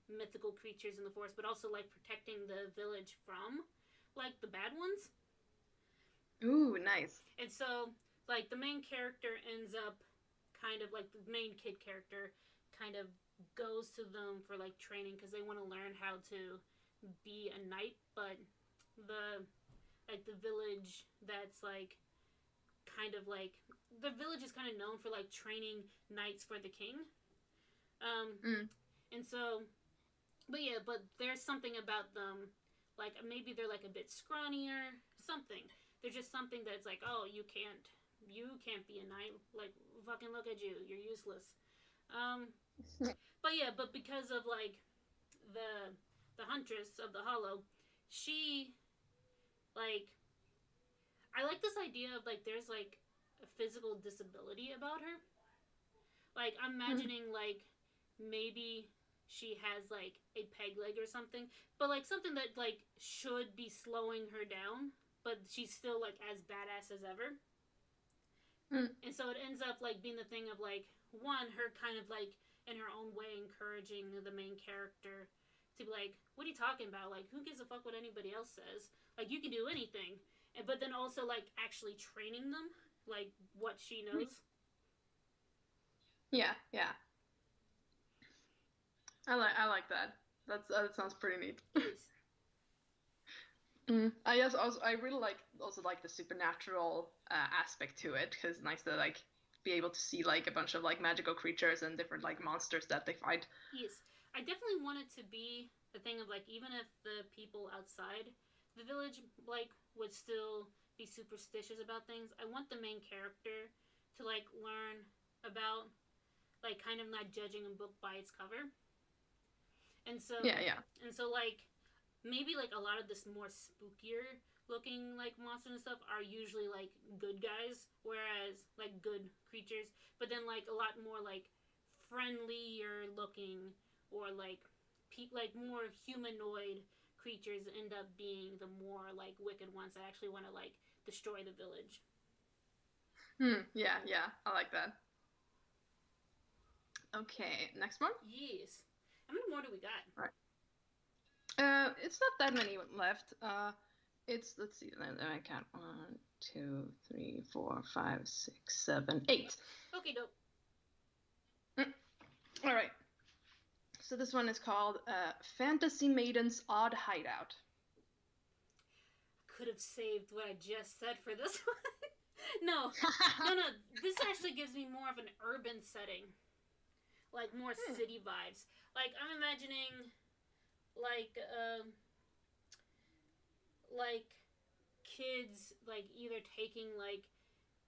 mythical creatures in the forest, but also like protecting the village from like the bad ones. Ooh, nice. And so like the main character ends up kind of like the main kid character kind of goes to them for like training because they want to learn how to be a knight, but the like the village that's like kind of like the village is kind of known for like training knights for the king. Um, Mm. and so, but yeah, but there's something about them, like maybe they're like a bit scrawnier, something. There's just something that's like, oh, you can't be a knight. Like, fucking look at you, you're useless. Um, but yeah, but because of like the the huntress of the hollow, she like I like this idea of like there's like a physical disability about her. Like I'm Mm. imagining like maybe she has like a peg leg or something, but like something that like should be slowing her down, but she's still like as badass as ever. Mm. And so it ends up like being the thing of like one her kind of like in her own way encouraging the main character to be like, what are you talking about? Like, who gives a fuck what anybody else says? Like, you can do anything. And but then also like actually training them like what she knows. Yeah, yeah. I like that. That sounds pretty neat. Yes. I guess also I really like also like the supernatural aspect to it because it's nice that like be able to see like a bunch of like magical creatures and different like monsters that they fight. Yes, I definitely want it to be the thing of like even if the people outside the village like would still be superstitious about things, I want the main character to like learn about like kind of not judging a book by its cover. And Yeah, so yeah. like maybe like a lot of this more spookier looking like monsters and stuff are usually like good guys, whereas like good creatures, but then like a lot more like friendlier looking or like like more humanoid creatures end up being the more like wicked ones that actually want to like destroy the village. Yeah, yeah. I like that. Okay, next one. Yes. How many more do we got? All right. It's not that many left. It's let's see. Let me count. 1, 2, 3, 4, 5, 6, 7, 8. Okay, dope. All right. So this one is called Fantasy Maiden's Odd Hideout. Could have saved what I just said for this one. No, no, no. This actually gives me more of an urban setting, like more city vibes. Like I'm imagining, like, like kids like either taking like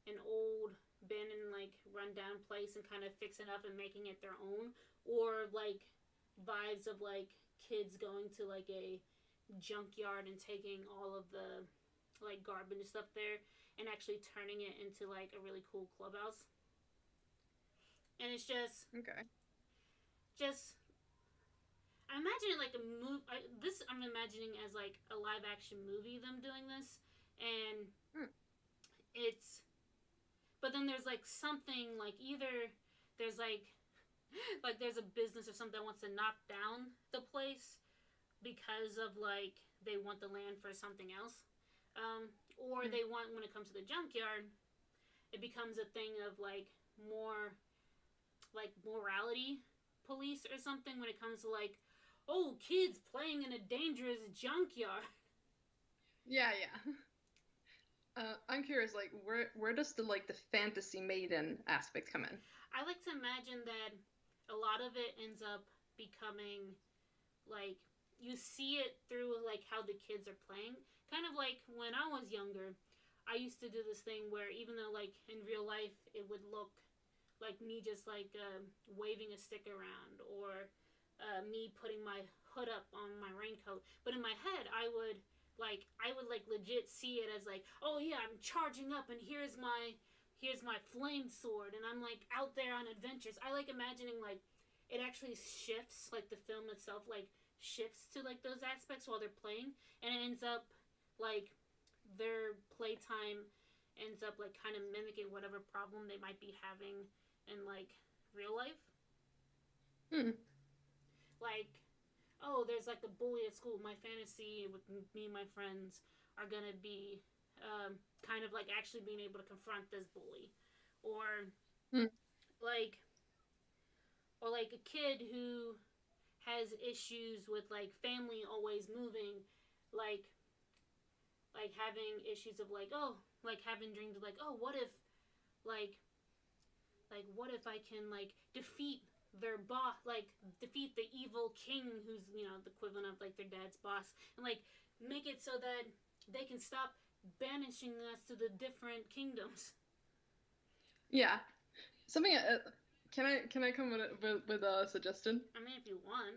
an old abandoned like rundown place and kind of fixing it up and making it their own, or like vibes of like kids going to like a junkyard and taking all of the like garbage and stuff there and actually turning it into like a really cool clubhouse. And it's Okay. just I imagine it like a move. This I'm imagining as like a live action movie. Them doing this, and Hmm. it's. But then there's like something like either there's like there's a business or something that wants to knock down the place because of like they want the land for something else, or Hmm. they want when it comes to the junkyard, it becomes a thing of like more like morality police or something when it comes to like oh kids playing in a dangerous junkyard. Yeah, yeah. I'm curious, like, where does the like the fantasy maiden aspect come in? I like to imagine that a lot of it ends up becoming like you see it through like how the kids are playing, kind of like when I was younger. I used to do this thing where even though like in real life it would look like me just like waving a stick around or me putting my hood up on my raincoat, but in my head I would like legit see it as like oh yeah I'm charging up and here's my flame sword and I'm like out there on adventures. I like imagining like it actually shifts like the film itself like shifts to like those aspects while they're playing and it ends up like their playtime ends up like kind of mimicking whatever problem they might be having in like real life. Hmm. Like, oh, there's like a bully at school. My fantasy with me and my friends are gonna be kind of like actually being able to confront this bully, or Hmm. like, or like a kid who has issues with like family always moving, like like having issues of like oh like having dreams of like oh like what if I can like defeat their boss, like defeat the evil king who's you know the equivalent of like their dad's boss, and like make it so that they can stop banishing us to the different kingdoms. Yeah. Something. Can I come with with a suggestion? I mean, if you want,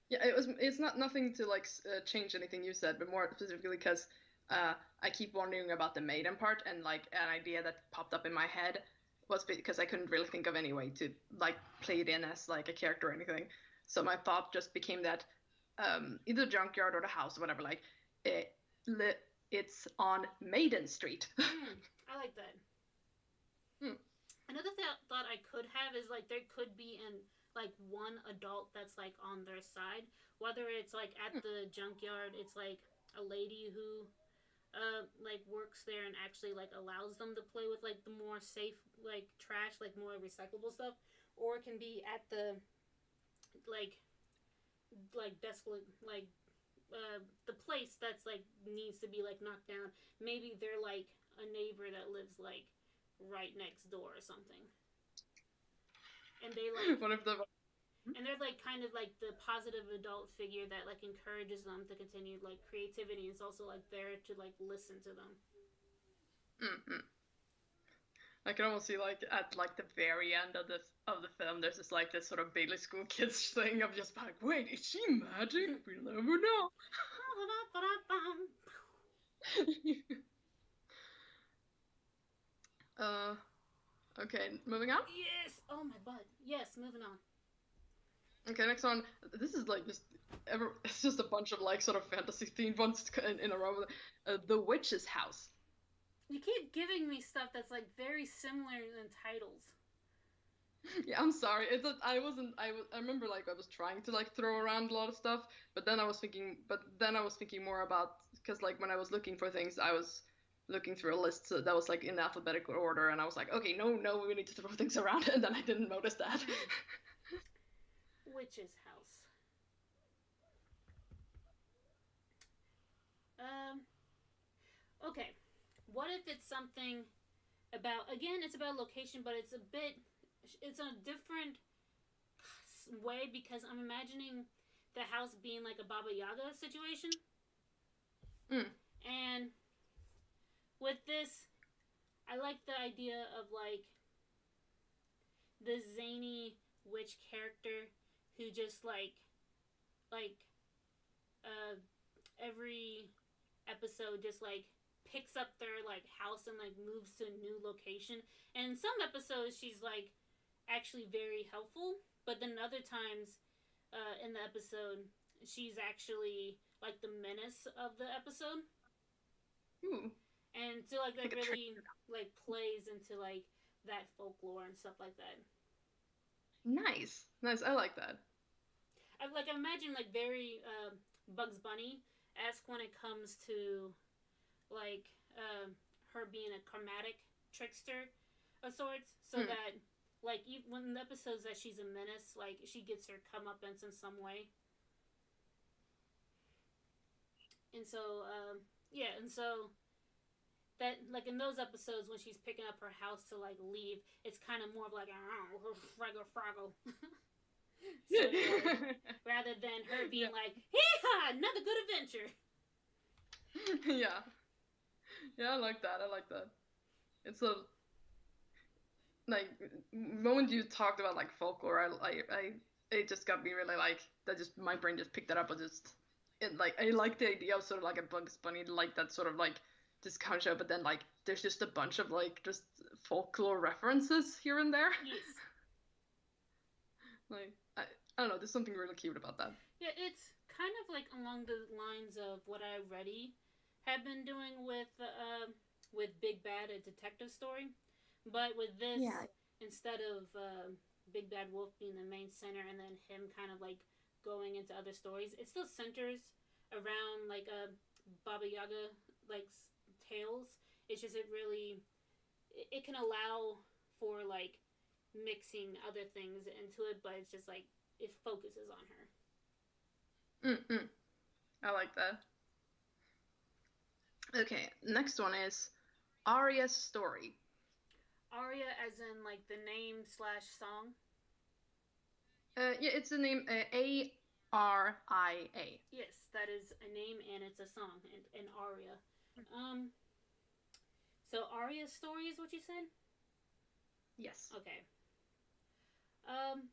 Yeah, it's not nothing to like change anything you said, but more specifically because I keep wondering about the maiden part and like an idea that popped up in my head was because I couldn't really think of any way to like play it in as like a character or anything. So my thought just became that either the junkyard or the house or whatever, like it it's on Maiden Street. I like that. Hmm. Another thought I could have is like there could be an like one adult that's like on their side, whether it's like at the junkyard, it's like a lady who like works there and actually like allows them to play with like the more safe like trash like more recyclable stuff, or it can be at the like desolate like the place that's like needs to be like knocked down. Maybe they're like a neighbor that lives like right next door or something. And they like What if the and they're like kind of like the positive adult figure that like encourages them to continue like creativity, and it's also like there to like listen to them. mm-hmm. I can almost see like at like the very end of the film, there's just like this sort of Bailey school kids thing of just like, wait, is she magic? We'll never know. uh, okay, moving on. Yes. Oh my butt. Yes. Moving on. Okay, next one. This is like just it's just a bunch of like sort of fantasy themed ones in a row. The Witch's House. You keep giving me stuff that's like very similar in titles. Yeah, I'm sorry. It's that I wasn't. I remember like I was trying to like throw around a lot of stuff, but then I was thinking. But then I was thinking more about because like when I was looking for things, I was looking through a list that was like in alphabetical order, and I was like, okay, no, no, we need to throw things around, and then I didn't notice that. Witch's house. Um. Okay. What if it's something about again? It's about location, but it's a bit. It's a different way because I'm imagining the house being like a Baba Yaga situation. Mm. And with this, I like the idea of like the zany witch character who just like uh every episode just like picks up their like house and like moves to a new location. And in some episodes she's like actually very helpful, but then other times in the episode she's actually like the menace of the episode. Ooh, And so like that like a trick. really like plays into like that folklore and stuff like that. Nice, nice. I like that. I imagine like very Bugs Bunny esque when it comes to like her being a chromatic trickster of sorts, so Mm. that like when the episodes that she's a menace, like she gets her comeuppance in some way. And so yeah, and so that like in those episodes when she's picking up her house to like leave, it's kind of more of like fraggle fraggle sort of way, rather than her Yeah, being like, "Hee another good adventure." yeah, yeah. I like that. I like that. It's a like moment you talked about like folklore. It just got me really like that. Just my brain just picked that up and just it like I like the idea of sort of like a Bugs Bunny like that sort of like discount show, but then like there's just a bunch of like just folklore references here and there. Yes. Like I don't know. There's something really cute about that. Yeah, it's kind of like along the lines of what I already have been doing with Big Bad, a detective story, but with Yeah. this, instead of Big Bad Wolf being the main center and then him kind of like going into other stories, it still centers around like a Baba Yaga like tales. It's just it can allow for like mixing other things into it, but it's just like it focuses on her. Mm-mm. I like that. Okay, next one is Arya's story. Aria, as in like the name slash song. Yeah, it's the name Aria. Yes, that is a name and it's a song, and an aria. Um, so Aria's story is what you said. Yes. Okay. Um,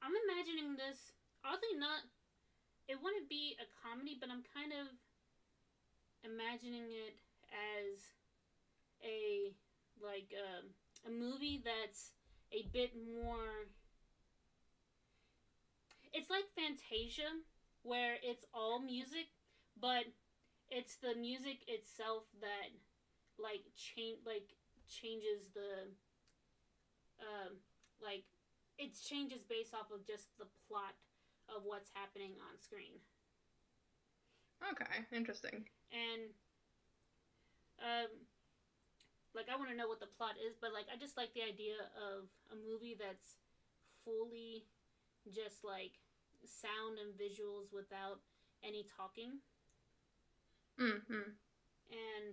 I'm imagining this. Oddly not, it wouldn't be a comedy, but I'm kind of imagining it as a like a movie that's a bit more. It's like Fantasia, where it's all music, but it's the music itself that changes the um like it changes based off of just the plot of what's happening on screen. Okay, interesting. And um like I want to know what the plot is, but like I just like the idea of a movie that's fully just like sound and visuals without any talking. Mm-hmm. And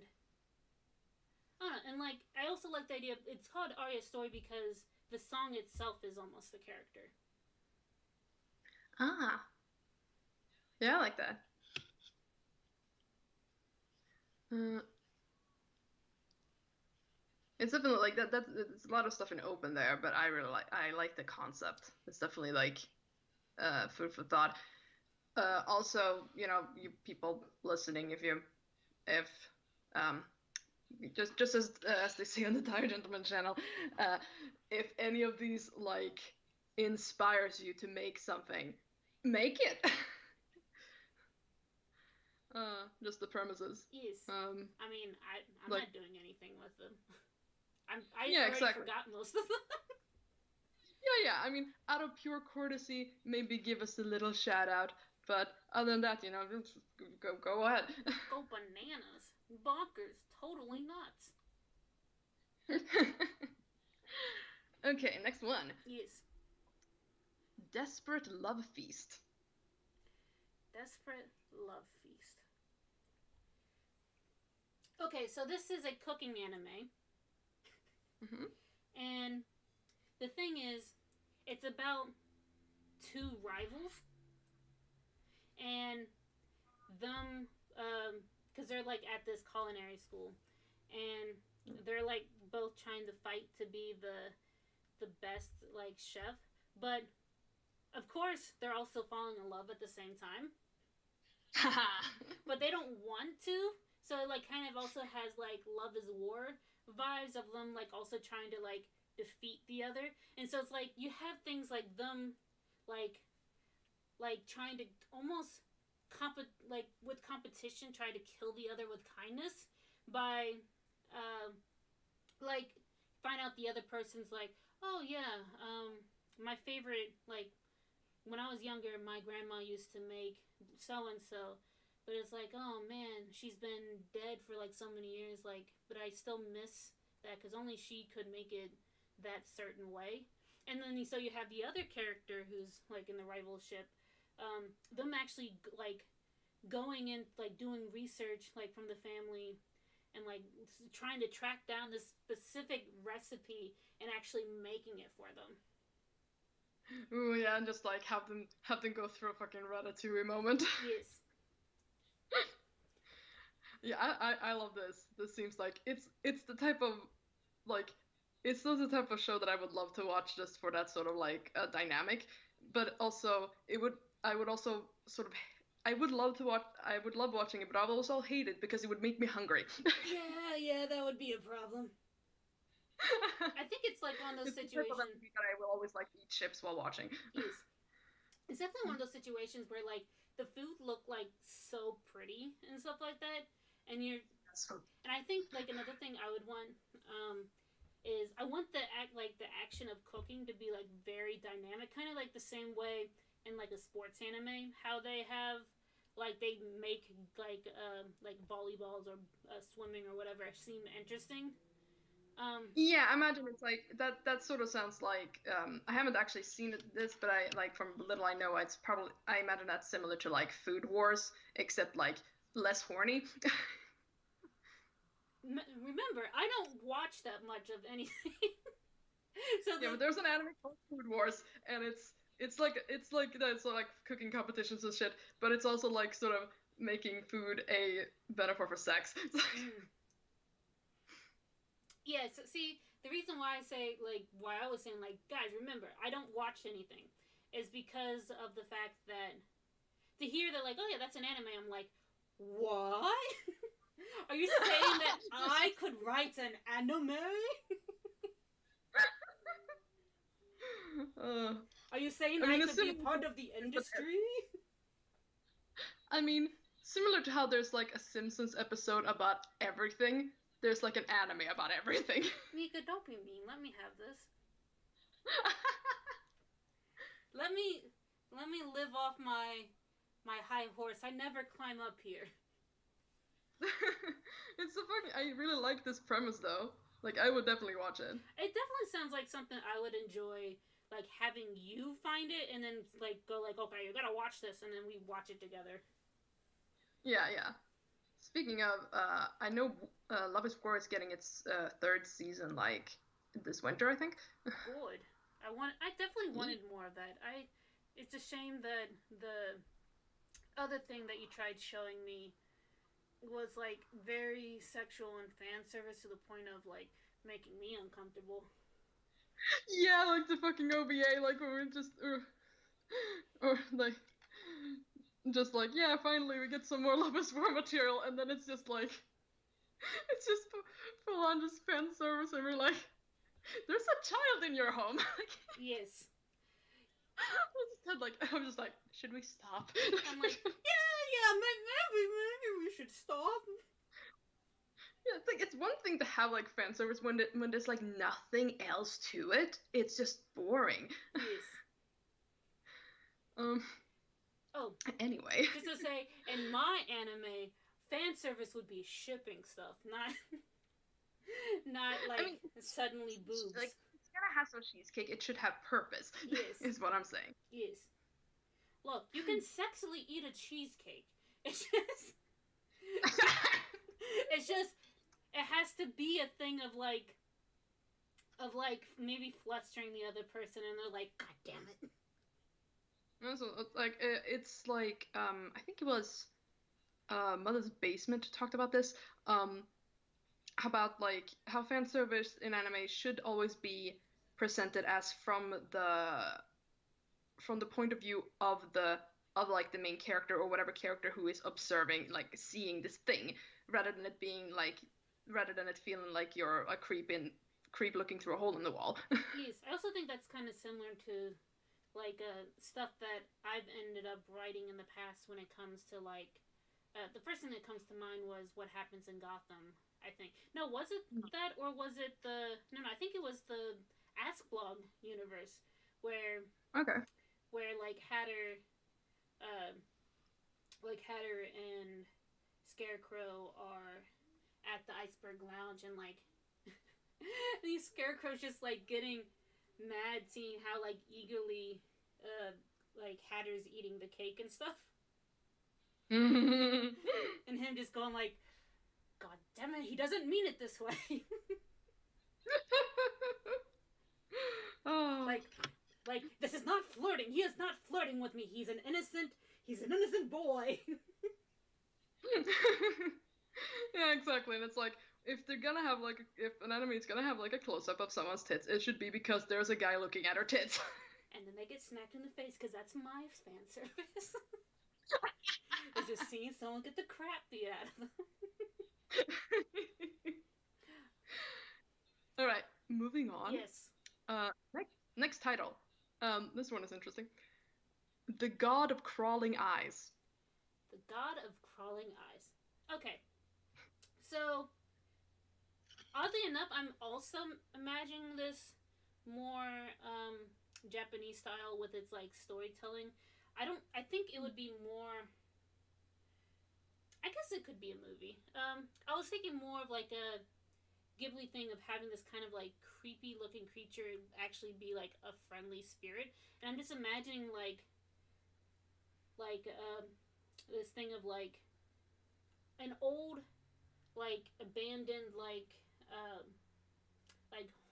I don't know, And like, I also like the idea of, it's called Arya's story because the song itself is almost the character. Ah, yeah, I like that. Uh, it's definitely like that. There's a lot of stuff in open there, but I like the concept. It's definitely like food for thought. Also, you people listening, if um just as they say on the Tire Gentleman channel, uh, if any of these like inspires you to make something, make it. Just the premises. Yes. Um, I mean, I'm like not doing anything with them. I yeah, already exactly. forgot most of them. Yeah. I mean, out of pure courtesy, maybe give us a little shout out. But other than that, just go ahead. Go bananas. Bonkers. Totally nuts. Okay, next one. Yes. Desperate Love Feast. Desperate Love Feast. Okay, so this is a cooking anime. Mm-hmm. And the thing is, it's about two rivals. And them, because they're like at this culinary school. And they're like both trying to fight to be the best like chef. But of course, they're also falling in love at the same time. But they don't want to. So it like kind of also has like love is war vibes of them like also trying to like defeat the other. And so it's like you have things like them like trying to almost like with competition try to kill the other with kindness by uh, like find out the other person's like, oh yeah, my favorite like when I was younger, my grandma used to make so and so, but it's like, oh man, she's been dead for like so many years, like, but I still miss that because only she could make it that certain way. And then so you have the other character who's like in the rivalship, them actually like going in like doing research like from the family and like trying to track down this specific recipe and actually making it for them. Ooh, yeah, and just like have them go through a fucking Ratatouille moment. Yes. Yeah, I love this. This seems like it's the type of like it's not the type of show that I would love to watch just for that sort of like dynamic, but also it would I would also sort of I would love to watch I would love watching it, but I would also hate it because it would make me hungry. Yeah, that would be a problem. I think it's like one of those It's the type of situations. anime that I will always like eat chips while watching. Yes, it's definitely one of those situations where like the food look like so pretty and stuff like that, and you're So and I think like another thing I would want is I want the the action of cooking to be like very dynamic, kind of like the same way in like a sports anime how they have like they make like volleyballs or swimming or whatever seem interesting. yeah, I imagine it's like that. That sort of sounds like I haven't actually seen this, but I like from little I know, it's probably I imagine that's similar to like Food Wars, except like less horny. Remember, I don't watch that much of anything. So Yeah, but there's an anime called Food Wars, and it's like that's like cooking competitions and shit, but it's also like sort of making food a metaphor for sex. mm. Yeah, so see, the reason why I say like why I was saying like guys, remember, I don't watch anything is because of the fact that to hear that like, oh yeah, that's an anime, I'm like, what? Are you saying that I could write an anime? uh, Are you saying I I mean, could be part of the industry? I mean, similar to how there's like a Simpsons episode about everything, there's like an anime about everything. Mica, don't be mean. Let me have this. Let me live off my high horse. I never climb up here. It's so fucking. I really like this premise though. Like, I would definitely watch it. It definitely sounds like something I would enjoy, like having you find it and then like go like, okay, you gotta watch this, and then we watch it together. Yeah, yeah. Speaking of, I know Love is War is getting its third season like this winter, I think. Good. I definitely Ye- wanted more of that. It's a shame that the other thing that you tried showing me was like very sexual and fan service to the point of like making me uncomfortable. Yeah, like the fucking OVA, like when we're just, or like, just like, yeah, finally we get some more Love is War material, and then it's just like, it's just full on just fan service, and we're like, there's a child in your home. Like, Yes. I just had like, I'm just like, should we stop? I'm like, yeah, maybe we should stop. Yeah, it's like it's one thing to have like fan service when there's like nothing else to it. It's just boring. Yes. Um. Oh, Anyway, just to say, in my anime, fan service would be shipping stuff, not not I mean, like suddenly like boobs. it's gonna have some cheesecake. It should have purpose, Yes, is what I'm saying. yes. Look, you can sexily eat a cheesecake. It's just, it's just, it has to be a thing of like maybe flustering the other person, and they're like, God damn it. Also, like it's like I think it was Mother's Basement talked about this about like how fan service in anime should always be presented as from the point of view of the like the main character or whatever character who is observing like seeing this thing rather than it being like rather than it feeling like you're a creep looking through a hole in the wall. Yes, I also think that's kind of similar to like stuff that I've ended up writing in the past when it comes to like the first thing that comes to mind was what happens in Gotham. I think no, was it that or was it the no? I think it was the Ask Blog universe where Okay. like uh, Hatter and Scarecrow are at the Iceberg Lounge and like these scarecrows just like getting mad seeing how like eagerly uh like Hatter's eating the cake and stuff. And him just going like, God damn it, he doesn't mean it this way. Oh. like this is not flirting. He is not flirting with me. He's an innocent boy. Yeah, exactly. And it's like if they're gonna have like if an enemy is gonna have like a close up of someone's tits, it should be because there's a guy looking at her tits. And then they get smacked in the face because that's my fan service. Is just seeing someone get the crap beat out of them. All right, moving on. Yes. Next title. This one is interesting. The God of Crawling Eyes. The God of Crawling Eyes. Okay. So, oddly enough, I'm also imagining this more Japanese style with its like storytelling. I think it would be more. I guess it could be a movie. I was thinking more of like a Ghibli thing of having this kind of like creepy looking creature actually be like a friendly spirit, and I'm just imagining like this thing of like an old like abandoned like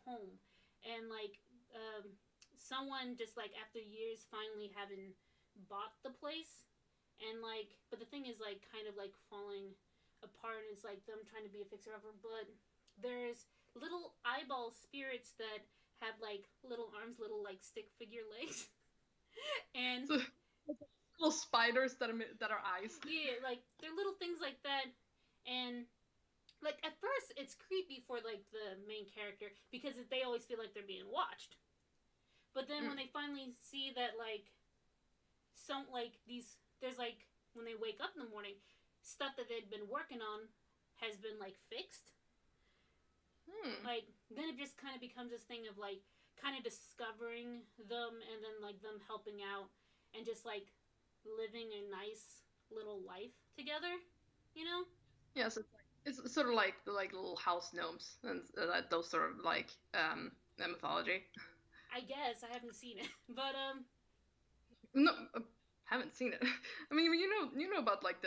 home, and like someone just like after years finally having bought the place, and like but the thing is like kind of like falling apart, and it's like them trying to be a fixer upper, but there's little eyeball spirits that have like little arms, little like stick figure legs. And So, little spiders that are eyes. yeah, like they're little things like that. And like at first it's creepy for like the main character because they always feel like they're being watched. But then when Mm. they finally see that like some like these there's like when they wake up in the morning, stuff that they'd been working on has been like fixed. Hmm. Like then it just kind of becomes this thing of like kind of discovering them, and then like them helping out and just like living a nice little life together, you know? Yes, it's sort of like the like little house gnomes and those sort of like mythology. I guess I haven't seen it. But No, haven't seen it. I mean, you know about like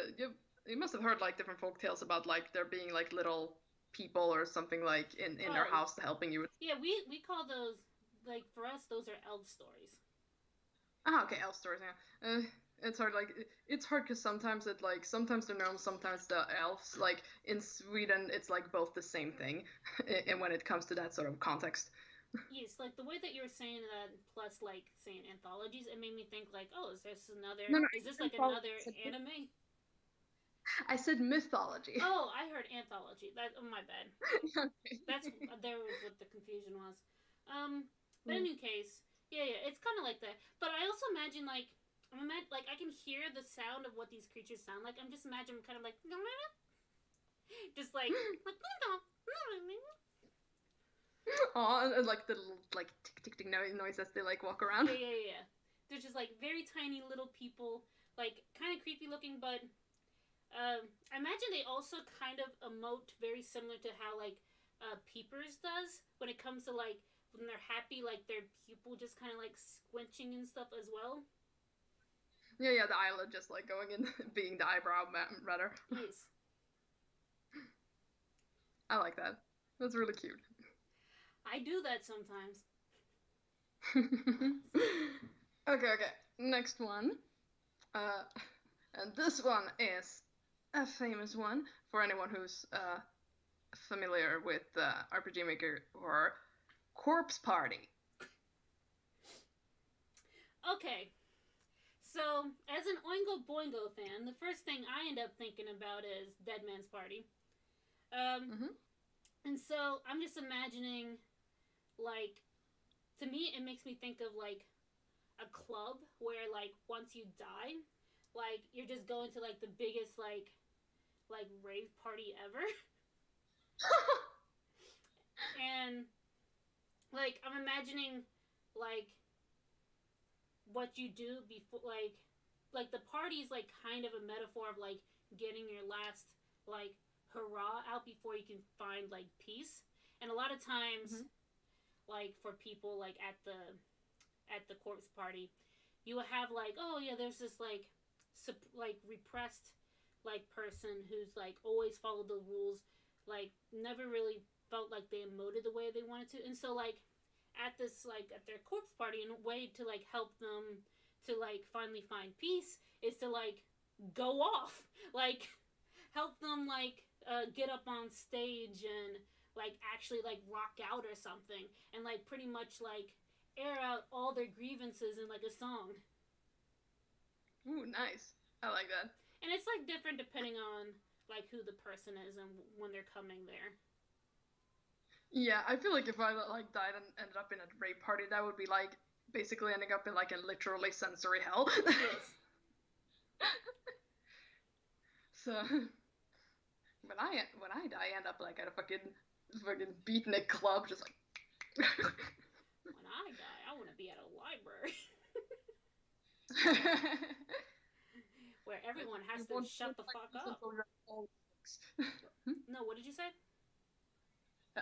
you must have heard like different folk tales about like there being like little people or something like in their Oh, house helping you with. yeah, we call those, like, for us, those are elf stories. Ah, okay, elf stories. Yeah, it's hard. Like it's hard because sometimes it like sometimes they're gnomes, sometimes the elves. Like in Sweden, it's like both the same thing, and when it comes to that sort of context. Yes, like the way that you were saying that, plus like saying anthologies, it made me think like, oh, No, no, is it's this like mythology. another anime? I said mythology. Oh, I heard anthology. Oh, my bad. That's Okay. there was what the confusion was. Um, but in Mm. any case, yeah, it's kind of like that. But I also imagine like like I can hear the sound of what these creatures sound like. I'm just imagining kind of like just like Aw, and like the little, like tick tick tick noise as they like walk around. yeah. They're just like very tiny little people, like kind of creepy looking, but I imagine they also kind of emote very similar to how like Peepers does when it comes to like when they're happy, like their pupil just kind of like squinching and stuff as well. Yeah, yeah, the eyelid just like going in, being the eyebrow rather. Yes, I like that. That's really cute. I do that sometimes. Okay, okay. Next one. Uh, and this one is a famous one for anyone who's familiar with RPG Maker or Corpse Party. Okay, so as an Oingo Boingo fan, the first thing I end up thinking about is Dead Man's Party. Um, Hmm. and so I'm just imagining like to me it makes me think of like a club where like once you die, like you're just going to like the biggest like rave party ever. And like I'm imagining like what you do before like the party's like kind of a metaphor of like getting your last like hurrah out before you can find like peace. And a lot of times Hmm. like for people like at the corpse party, you will have like, oh yeah, there's this like repressed like person who's like always followed the rules, like never really felt like they emoted the way they wanted to. And so like at this like at their corpse party, in a way to like help them to like finally find peace is to like go off like help them like get up on stage and like actually like rock out or something, and like pretty much like air out all their grievances in like a song. Ooh, nice. I like that. And it's like different depending on like who the person is and when they're coming there. Yeah, I feel like if I like died and ended up in a rape party, that would be like basically ending up in like a literally sensory hell. Yes. So when I die, I end up like at a fucking beatnik club, just like. When I die, I want to be at a library where everyone You has to won't shut the find fuck peace up. until you read all the books. No, what did you say?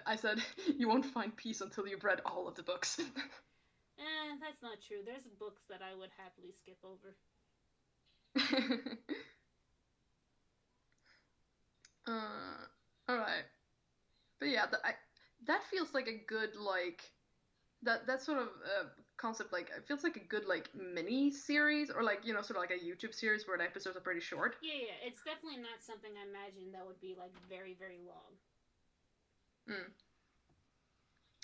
I said you won't find peace until you've read all of the books. That's not true. There's books that I would happily skip over. uh, all right, but yeah, that feels like a good like that sort of concept. Like it feels like a good like mini series or like sort of like a YouTube series where the episodes are pretty short. Yeah, it's definitely not something I imagine that would be like very, very long. Mm.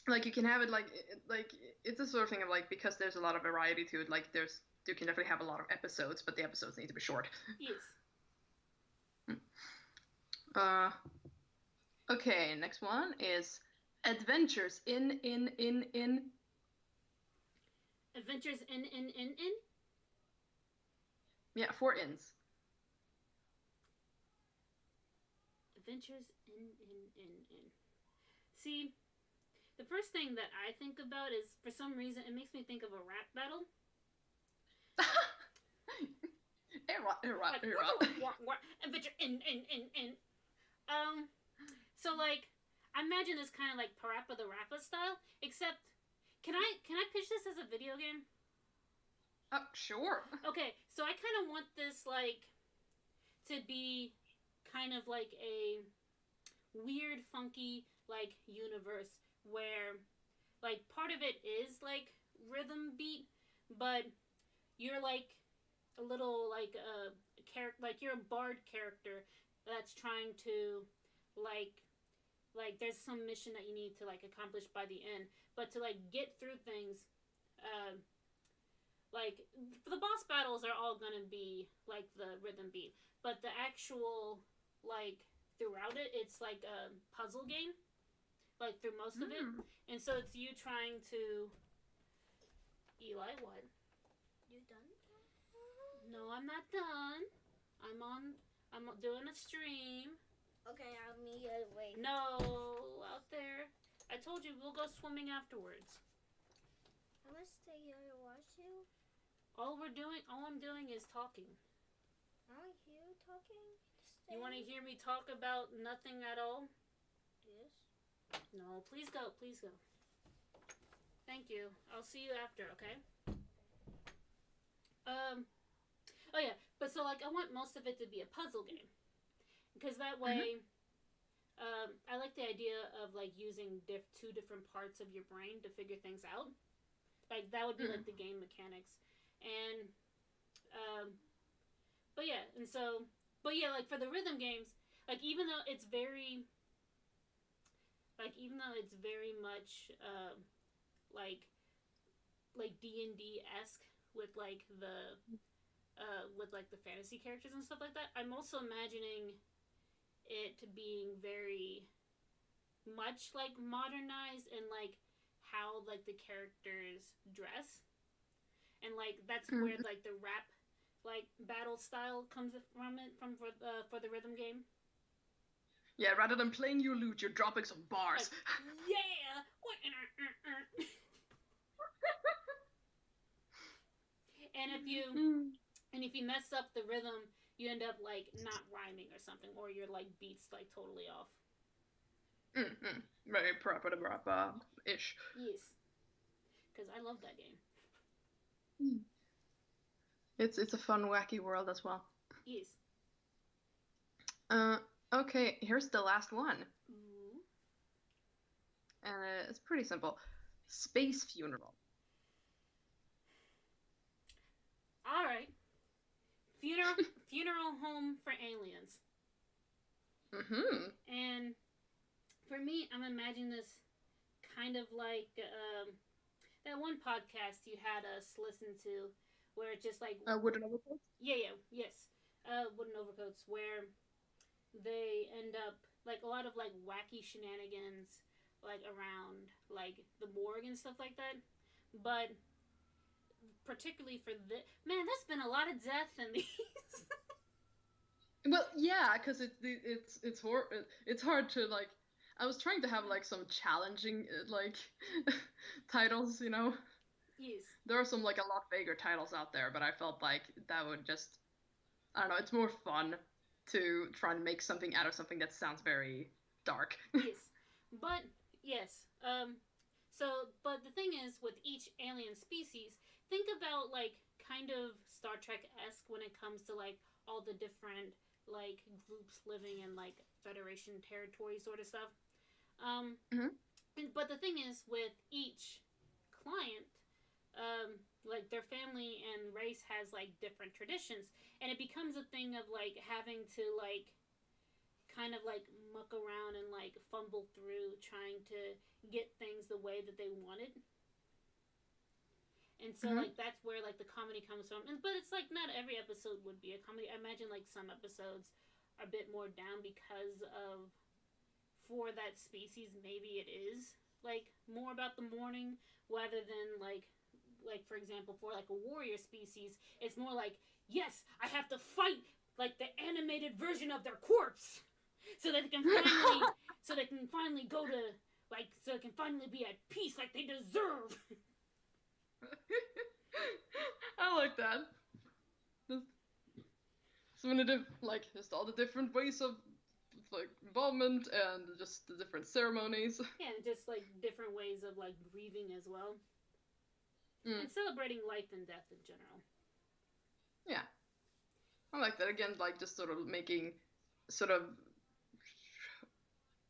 Like you can have it like like it's the sort of thing of like because there's a lot of variety to it. Like you can definitely have a lot of episodes, but the episodes need to be short. Yes. Uh, okay, next one is Adventures in. Adventures in. Yeah, four ins. Adventures in. See, the first thing that I think about is for some reason it makes me think of a rap battle. Era, era, Like era. adventure in. Um, so like I imagine this kind of like Parappa the Rapper style, except can I pitch this as a video game? Sure. Okay, so I kind of want this like to be kind of like a weird, funky like universe where like part of it is like rhythm beat, but you're like a little like a character, like you're a bard character that's trying to like there's some mission that you need to like accomplish by the end, but to like get through things, uh, like the boss battles are all gonna be like the rhythm beat, but the actual like throughout it, it's like a puzzle game, like through most of it, and so it's you trying to. Eli, what? You done? No, I'm not done. I'm on. I'm doing a stream. Okay, I'll meet you wait. No, out there. I told you we'll go swimming afterwards. I'm gonna stay here to watch you. All I'm doing is talking. I don't hear you talking. Stay. You want to hear me talk about nothing at all? Yes. No, please go, please go. Thank you. I'll see you after, okay? Oh yeah, but so like I want most of it to be a puzzle game, because that way, I like the idea of like using two different parts of your brain to figure things out. Like that would be like the game mechanics, and but yeah, and so but yeah, like for the rhythm games, like even though it's very much like D&D-esque with like the fantasy characters and stuff like that, I'm also imagining it being very much like modernized and like how like the characters dress, and like that's where like the rap like battle style comes from for the rhythm game. Yeah, rather than playing your lute, you're dropping some bars. Like, yeah. And if you mess up the rhythm, you end up like not rhyming or something, or your like beats like totally off. Very proper ish. Yes, because I love that game. It's a fun, wacky world as well. Yes. Okay, here's the last one. Ooh. And it's pretty simple. Space funeral. All right. Funeral home for aliens. And for me, I'm imagining this kind of like that one podcast you had us listen to, where it's just like Wooden Overcoats. Yes, Wooden Overcoats, where they end up like a lot of like wacky shenanigans, like around like the morgue and stuff like that, but particularly for this, man, there's been a lot of death in these. Well, yeah, because it's hard to like. I was trying to have like some challenging like titles, you know. Yes. There are some like a lot vaguer titles out there, but I felt like that would just, I don't know, it's more fun to try and make something out of something that sounds very dark. Yes, but yes. But the thing is, with each alien species, think about like kind of Star Trek-esque when it comes to like all the different like groups living in like Federation territory sort of stuff. But the thing is, with each client, like their family and race has like different traditions, and it becomes a thing of like having to like kind of like muck around and like fumble through trying to get things the way that they wanted. And so like that's where like the comedy comes from. But it's like not every episode would be a comedy. I imagine like some episodes are a bit more down because of, for that species, maybe it is like more about the mourning rather than like for example, for like a warrior species, it's more like, yes, I have to fight like the animated version of their corpse so that they can finally go to like, so it can finally be at peace like they deserve. I like that. So many like just all the different ways of like involvement and just the different ceremonies. Yeah, and just like different ways of like grieving as well. And celebrating life and death in general. Yeah. I like that, again, like just sort of making sort of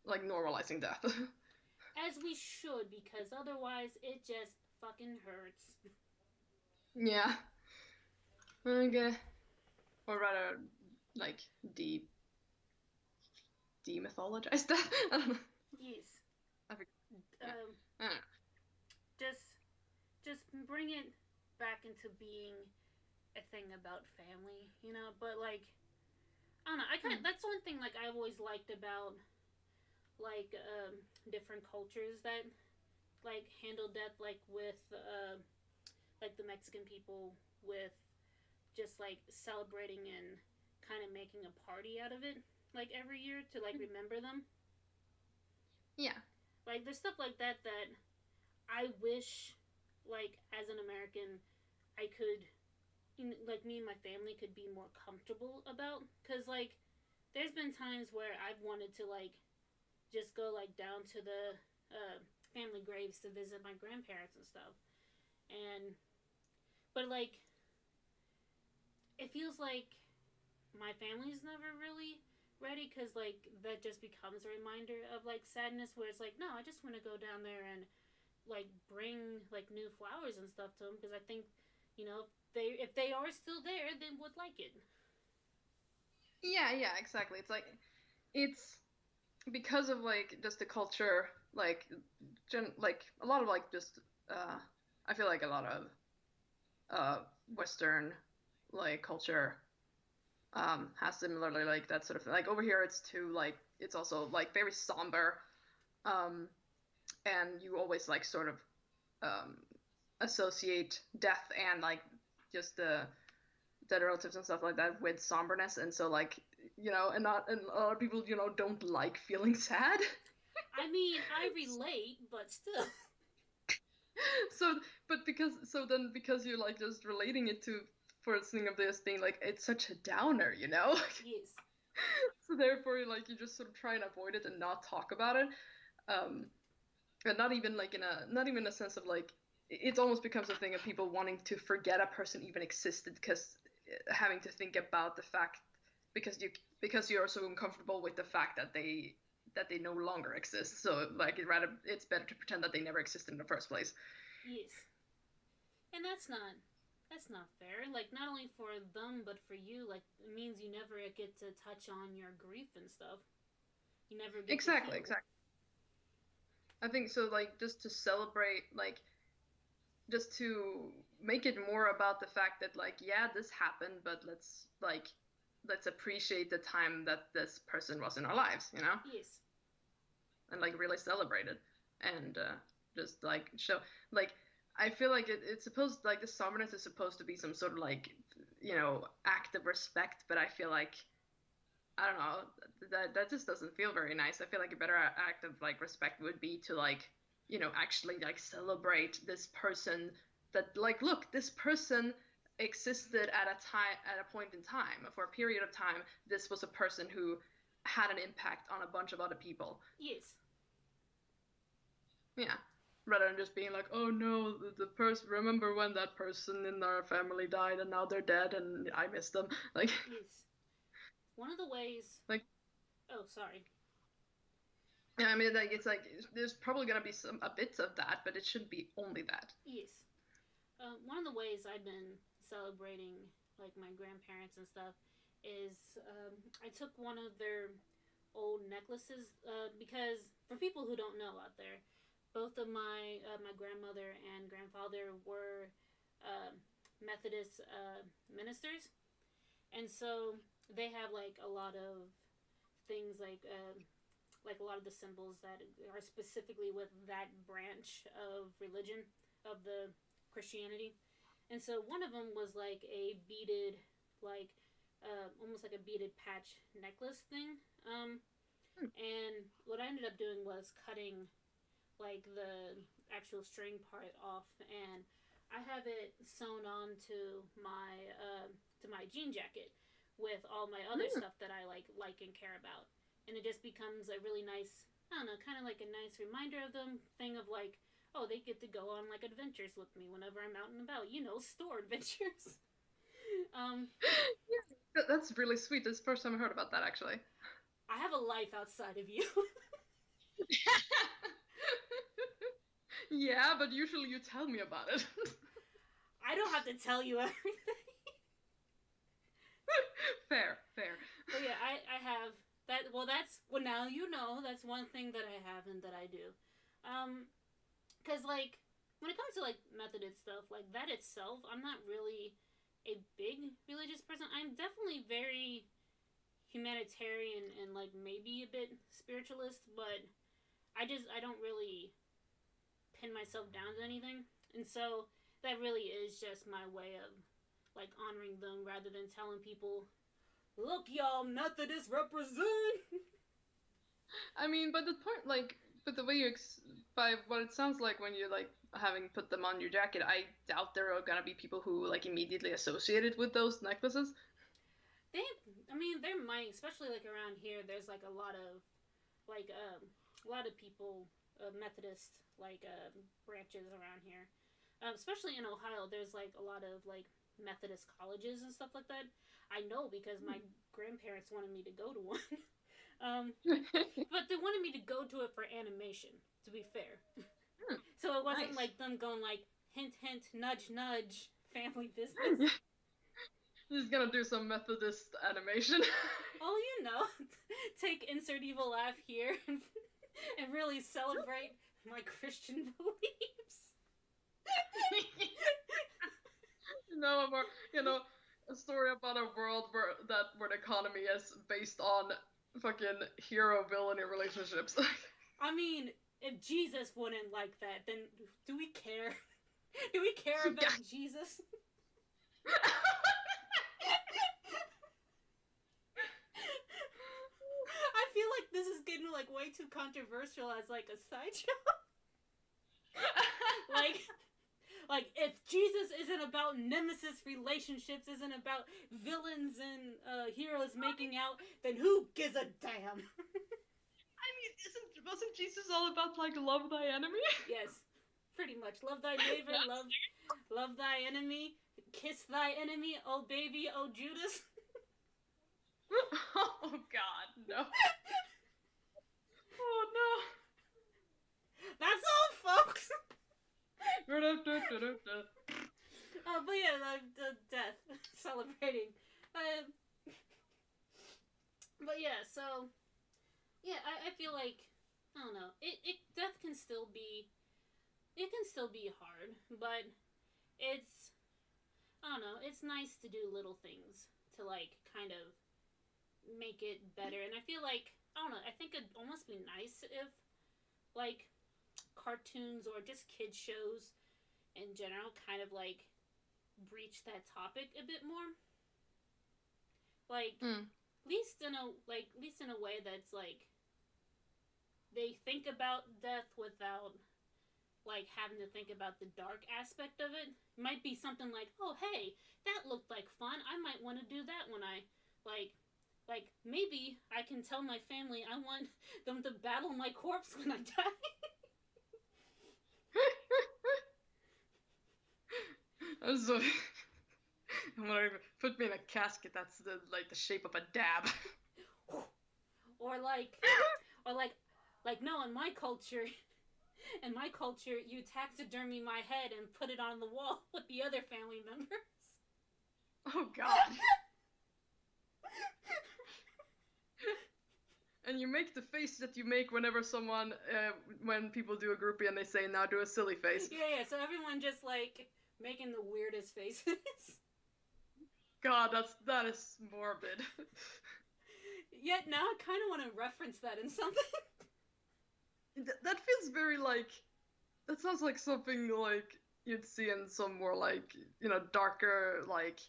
like normalizing death. As we should, because otherwise it just fucking hurts. Yeah. Okay. Or rather, like demythologize death. I don't know. Yes. I yeah. Um, I don't know. just bring it back into being a thing about family, you know. But like, I don't know. I kind of that's one thing like I've always liked about like different cultures that like handle death like with like the Mexican people with just like celebrating and kind of making a party out of it like every year to like remember them. Yeah. Like there's stuff like that that I wish like as an American I could like me and my family could be more comfortable about cuz like there's been times where I've wanted to like just go like down to the family graves to visit my grandparents and stuff. And but like it feels like my family's never really ready because like that just becomes a reminder of like sadness where it's like no I just want to go down there and like bring like new flowers and stuff to them because I think you know if they are still there they would like it. Yeah, exactly. It's like it's because of like just the culture, like like a lot of like just I feel like a lot of Western like culture has similarly like that sort of like over here it's too like it's also like very somber, um and you always like sort of um associate death and like just the dead relatives and stuff like that with somberness, and so like and a lot of people don't like feeling sad. I mean I relate but still. So but because you're like just relating it to first thing of this being like it's such a downer, Yes. so therefore like you just sort of try and avoid it and not talk about it, um and not even like not even in a sense of like it almost becomes a thing of people wanting to forget a person even existed because having to think about the fact because you're so uncomfortable with the fact that they no longer exist, so like it's better to pretend that they never existed in the first place. Yes. And that's not fair. Like not only for them but for you. Like it means you never get to touch on your grief and stuff. You never get to Exactly, heal. exactly. I think so, like just to celebrate, like just to make it more about the fact that like yeah this happened, but let's appreciate the time that this person was in our lives, Yes. and like really celebrate it, and just like show like I feel like it's supposed like the somberness is supposed to be some sort of like act of respect, but I feel like I don't know, that just doesn't feel very nice. I feel like a better act of like respect would be to like actually like celebrate this person, that like look, this person existed at a point in time, for a period of time. This was a person who had an impact on a bunch of other people. Yes. Yeah. Rather than just being like, oh no, the person, remember when that person in our family died and now they're dead and I miss them. Like, Yes. One of the ways. like, Oh, sorry. yeah, I mean, like, it's like, there's probably gonna be a bits of that, but it shouldn't be only that. Yes. One of the ways I've been celebrating like my grandparents and stuff is I took one of their old necklaces because for people who don't know out there, both of my grandmother and grandfather were uh, Methodist ministers, and so they have like a lot of things like a lot of the symbols that are specifically with that branch of religion of the Christianity. And so one of them was like a beaded, like almost like a beaded patch necklace thing. And what I ended up doing was cutting like the actual string part off, and I have it sewn on to my jean jacket with all my other Mm. stuff that I like and care about, and it just becomes a really nice, I don't know, kind of like a nice reminder of them thing of like, oh, they get to go on like adventures with me whenever I'm out and about, store adventures. um, Yeah, that's really sweet. This is the first time I heard about that, actually. I have a life outside of you. Yeah, but usually you tell me about it. I don't have to tell you everything. Fair, fair. But yeah, I have that. Well, now you know. That's one thing that I have and that I do. Because like when it comes to like Methodist stuff, like that itself, I'm not really a big religious person. I'm definitely very humanitarian and like maybe a bit spiritualist, but I don't really pin myself down to anything, and so that really is just my way of like honoring them rather than telling people, "Look, y'all, Methodists represent." I mean, but the point, like, but the way by what it sounds like when you're like having put them on your jacket, I doubt there are gonna be people who like immediately associate it with those necklaces. They, I mean, there might, especially like around here. There's like like a lot of people, Methodist like branches around here. Especially in Ohio, there's like a lot of like Methodist colleges and stuff like that. I know because my grandparents wanted me to go to one. But they wanted me to go to it for animation, to be fair. So it wasn't Nice. like them going like, hint, hint, nudge, nudge, family business. He's gonna do some Methodist animation. Oh, you know, take insert evil laugh here and really celebrate my Christian beliefs. A story about a world where the economy is based on fucking hero villainy relationships. I mean, if Jesus wouldn't like that, then do we care? Do we care about Jesus? I feel like this is getting like way too controversial as like a sideshow. like if Jesus isn't about nemesis relationships, isn't about villains and heroes making out, then who gives a damn? I mean, wasn't Jesus all about like love thy enemy? Yes, pretty much. Love thy neighbor, love thy enemy, kiss thy enemy, oh baby, oh Judas. Oh God, no. Oh That's all, folks. no. But yeah, the death celebrating. But yeah, so yeah, I feel like I don't know. Death can still be hard, but it's I don't know. It's nice to do little things to like kind of make it better, and I feel like I don't know. I think it'd almost be nice if like cartoons or just kids shows in general kind of like breach that topic a bit more. Like at least in a way that's like they think about death without like having to think about the dark aspect of it. It might be something like, oh hey, that looked like fun. I might want to do that when I like maybe I can tell my family I want them to battle my corpse when I die. So, I'm gonna put me in a casket that's the shape of a dab. or like no, in my culture you taxidermy my head and put it on the wall with the other family members. Oh God. And you make the face that you make whenever when people do a groupie and they say, now do a silly face. Yeah, so everyone just like making the weirdest faces. God, that is morbid. Yet now I kind of want to reference that in something. That feels very like, that sounds like something like you'd see in some more like, darker, like,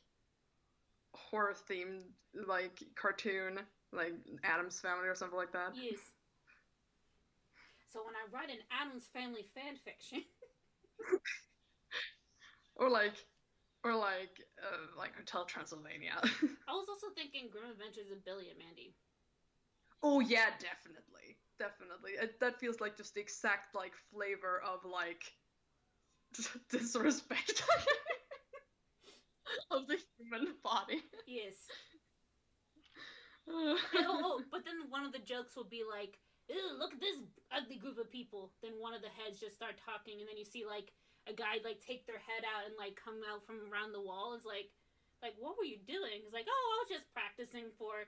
horror-themed, like, cartoon, like Addams Family or something like that. Yes. So when I write an Addams Family fan fiction. or like Hotel Transylvania. I was also thinking Grim Adventures of Billy and Mandy. Oh yeah, definitely. That feels like just the exact like flavor of like disrespect of the human body. Yes. But then one of the jokes will be like, "Ew, look at this ugly group of people." Then one of the heads just start talking, and then you see like a guy like take their head out and like come out from around the wall. It's like what were you doing? It's like, oh, I was just practicing for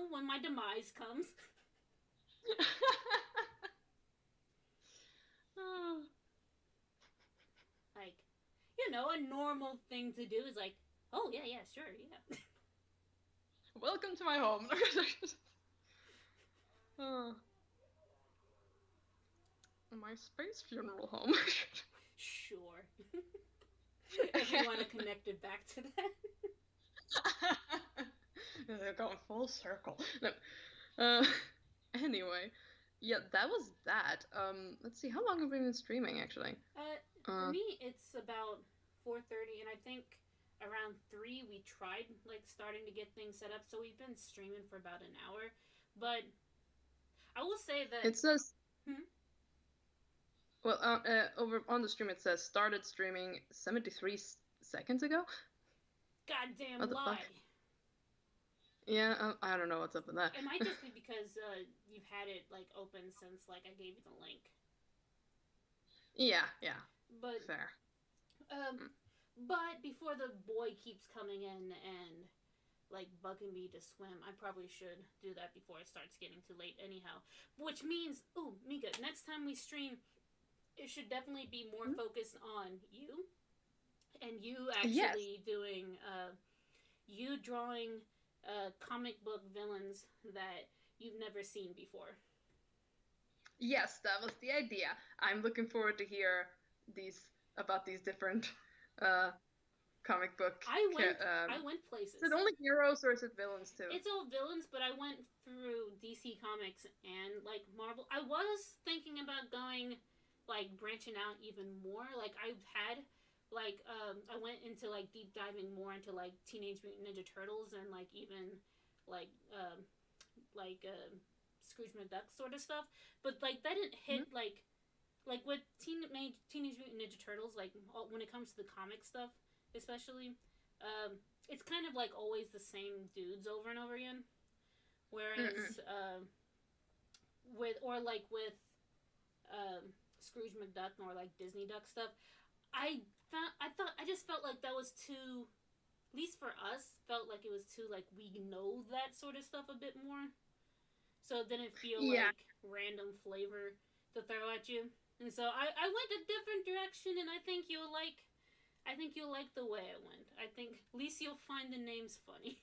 when my demise comes. Like, a normal thing to do is like, oh yeah, sure, yeah. Welcome to my home. My space funeral home. Sure. If you want to connect it back to that. They're going full circle. No. Anyway, yeah, that was that. Let's see, how long have we been streaming actually? For me, it's about 4:30, and I think around 3 we tried like starting to get things set up. So we've been streaming for about an hour, but I will say that it says. Hmm? Well, over on the stream it says started streaming 73 seconds ago. Goddamn What the lie. fuck? Yeah, I don't know what's up with that. It might just be because you've had it like open since like I gave you the link. Yeah, But fair. But before the boy keeps coming in and like bugging me to swim, I probably should do that before it starts getting too late anyhow. Which means, ooh, Mica, next time we stream, it should definitely be more focused on you. And you actually doing, you drawing comic book villains that you've never seen before. Yes, that was the idea. I'm looking forward to hear about these different comic book. I went places. Is it only heroes or is it villains too? It's all villains, but I went through DC Comics and like Marvel. I was thinking about going like branching out even more. Like I've had like I went into like deep diving more into like Teenage Mutant Ninja Turtles and like even like like Scrooge McDuck sort of stuff. But like that didn't hit like with Teenage Mutant Ninja Turtles. Like when it comes to the comic stuff, especially, it's kind of like always the same dudes over and over again. Whereas with Scrooge McDuck or like Disney Duck stuff, I just felt like that was too, at least for us, felt like it was too like we know that sort of stuff a bit more. So it didn't feel like random flavor to throw at you. And so I went a different direction, and I think you'll like the way I went. I think at least you'll find the names funny.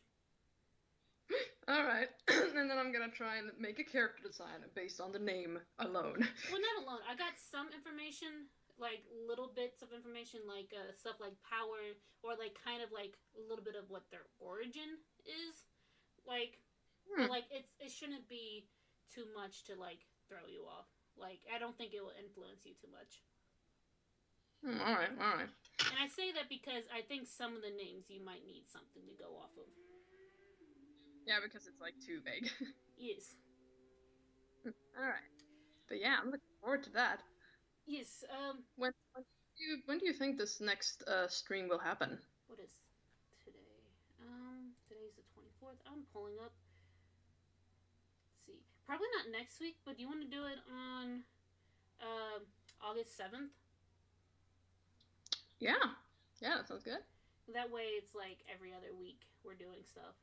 Alright, and then I'm gonna try and make a character design based on the name alone. Well, not alone. I got some information, like little bits of information, like stuff like power, or like kind of like a little bit of what their origin is. Like, but like it shouldn't be too much to like throw you off. Like, I don't think it will influence you too much. Alright. And I say that because I think some of the names you might need something to go off of. Yeah, because it's like too vague. Yes. Alright. But yeah, I'm looking forward to that. Yes. When do you think this next stream will happen? What is today? Today's the 24th. I'm pulling up. Let's see. Probably not next week, but do you want to do it on August 7th? Yeah, that sounds good. That way it's like every other week we're doing stuff.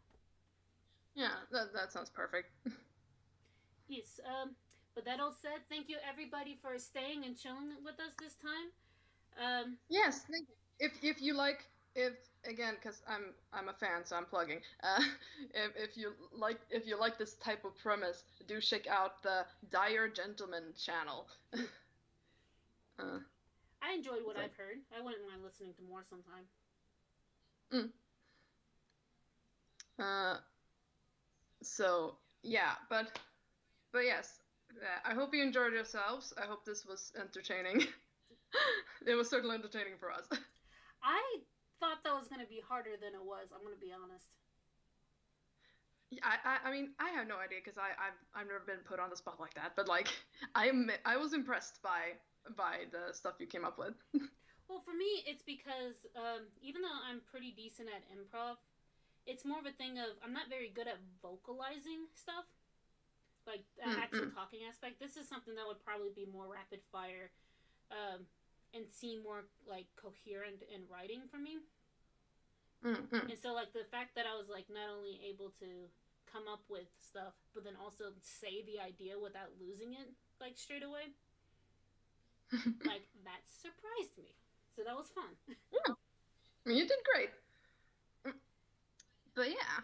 Yeah, that sounds perfect. Yes, but that all said, thank you everybody for staying and chilling with us this time. Yes, thank you. If you like, again, because I'm a fan, so I'm plugging. If you like this type of premise, do check out the Dire Gentleman channel. I enjoyed what I've heard. I wouldn't mind listening to more sometime. So yeah, but yes, I hope you enjoyed yourselves. I hope this was entertaining. It was certainly entertaining for us. I thought that was going to be harder than it was. I'm going to be honest. I mean, I have no idea because I've never been put on the spot like that. But like, I was impressed by the stuff you came up with. Well, for me, it's because even though I'm pretty decent at improv, it's more of a thing of I'm not very good at vocalizing stuff, like the actual talking aspect. This is something that would probably be more rapid fire, and seem more like coherent in writing for me. And so like the fact that I was like not only able to come up with stuff, but then also say the idea without losing it like straight away, like that surprised me. So that was fun. Yeah. I mean, you did great. But yeah.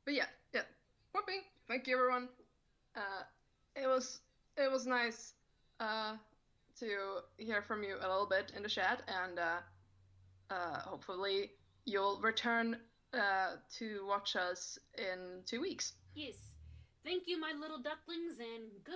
But yeah. Whooping. Thank you, everyone. It was nice to hear from you a little bit in the chat, and hopefully you'll return to watch us in 2 weeks. Yes. Thank you, my little ducklings, and goodbye.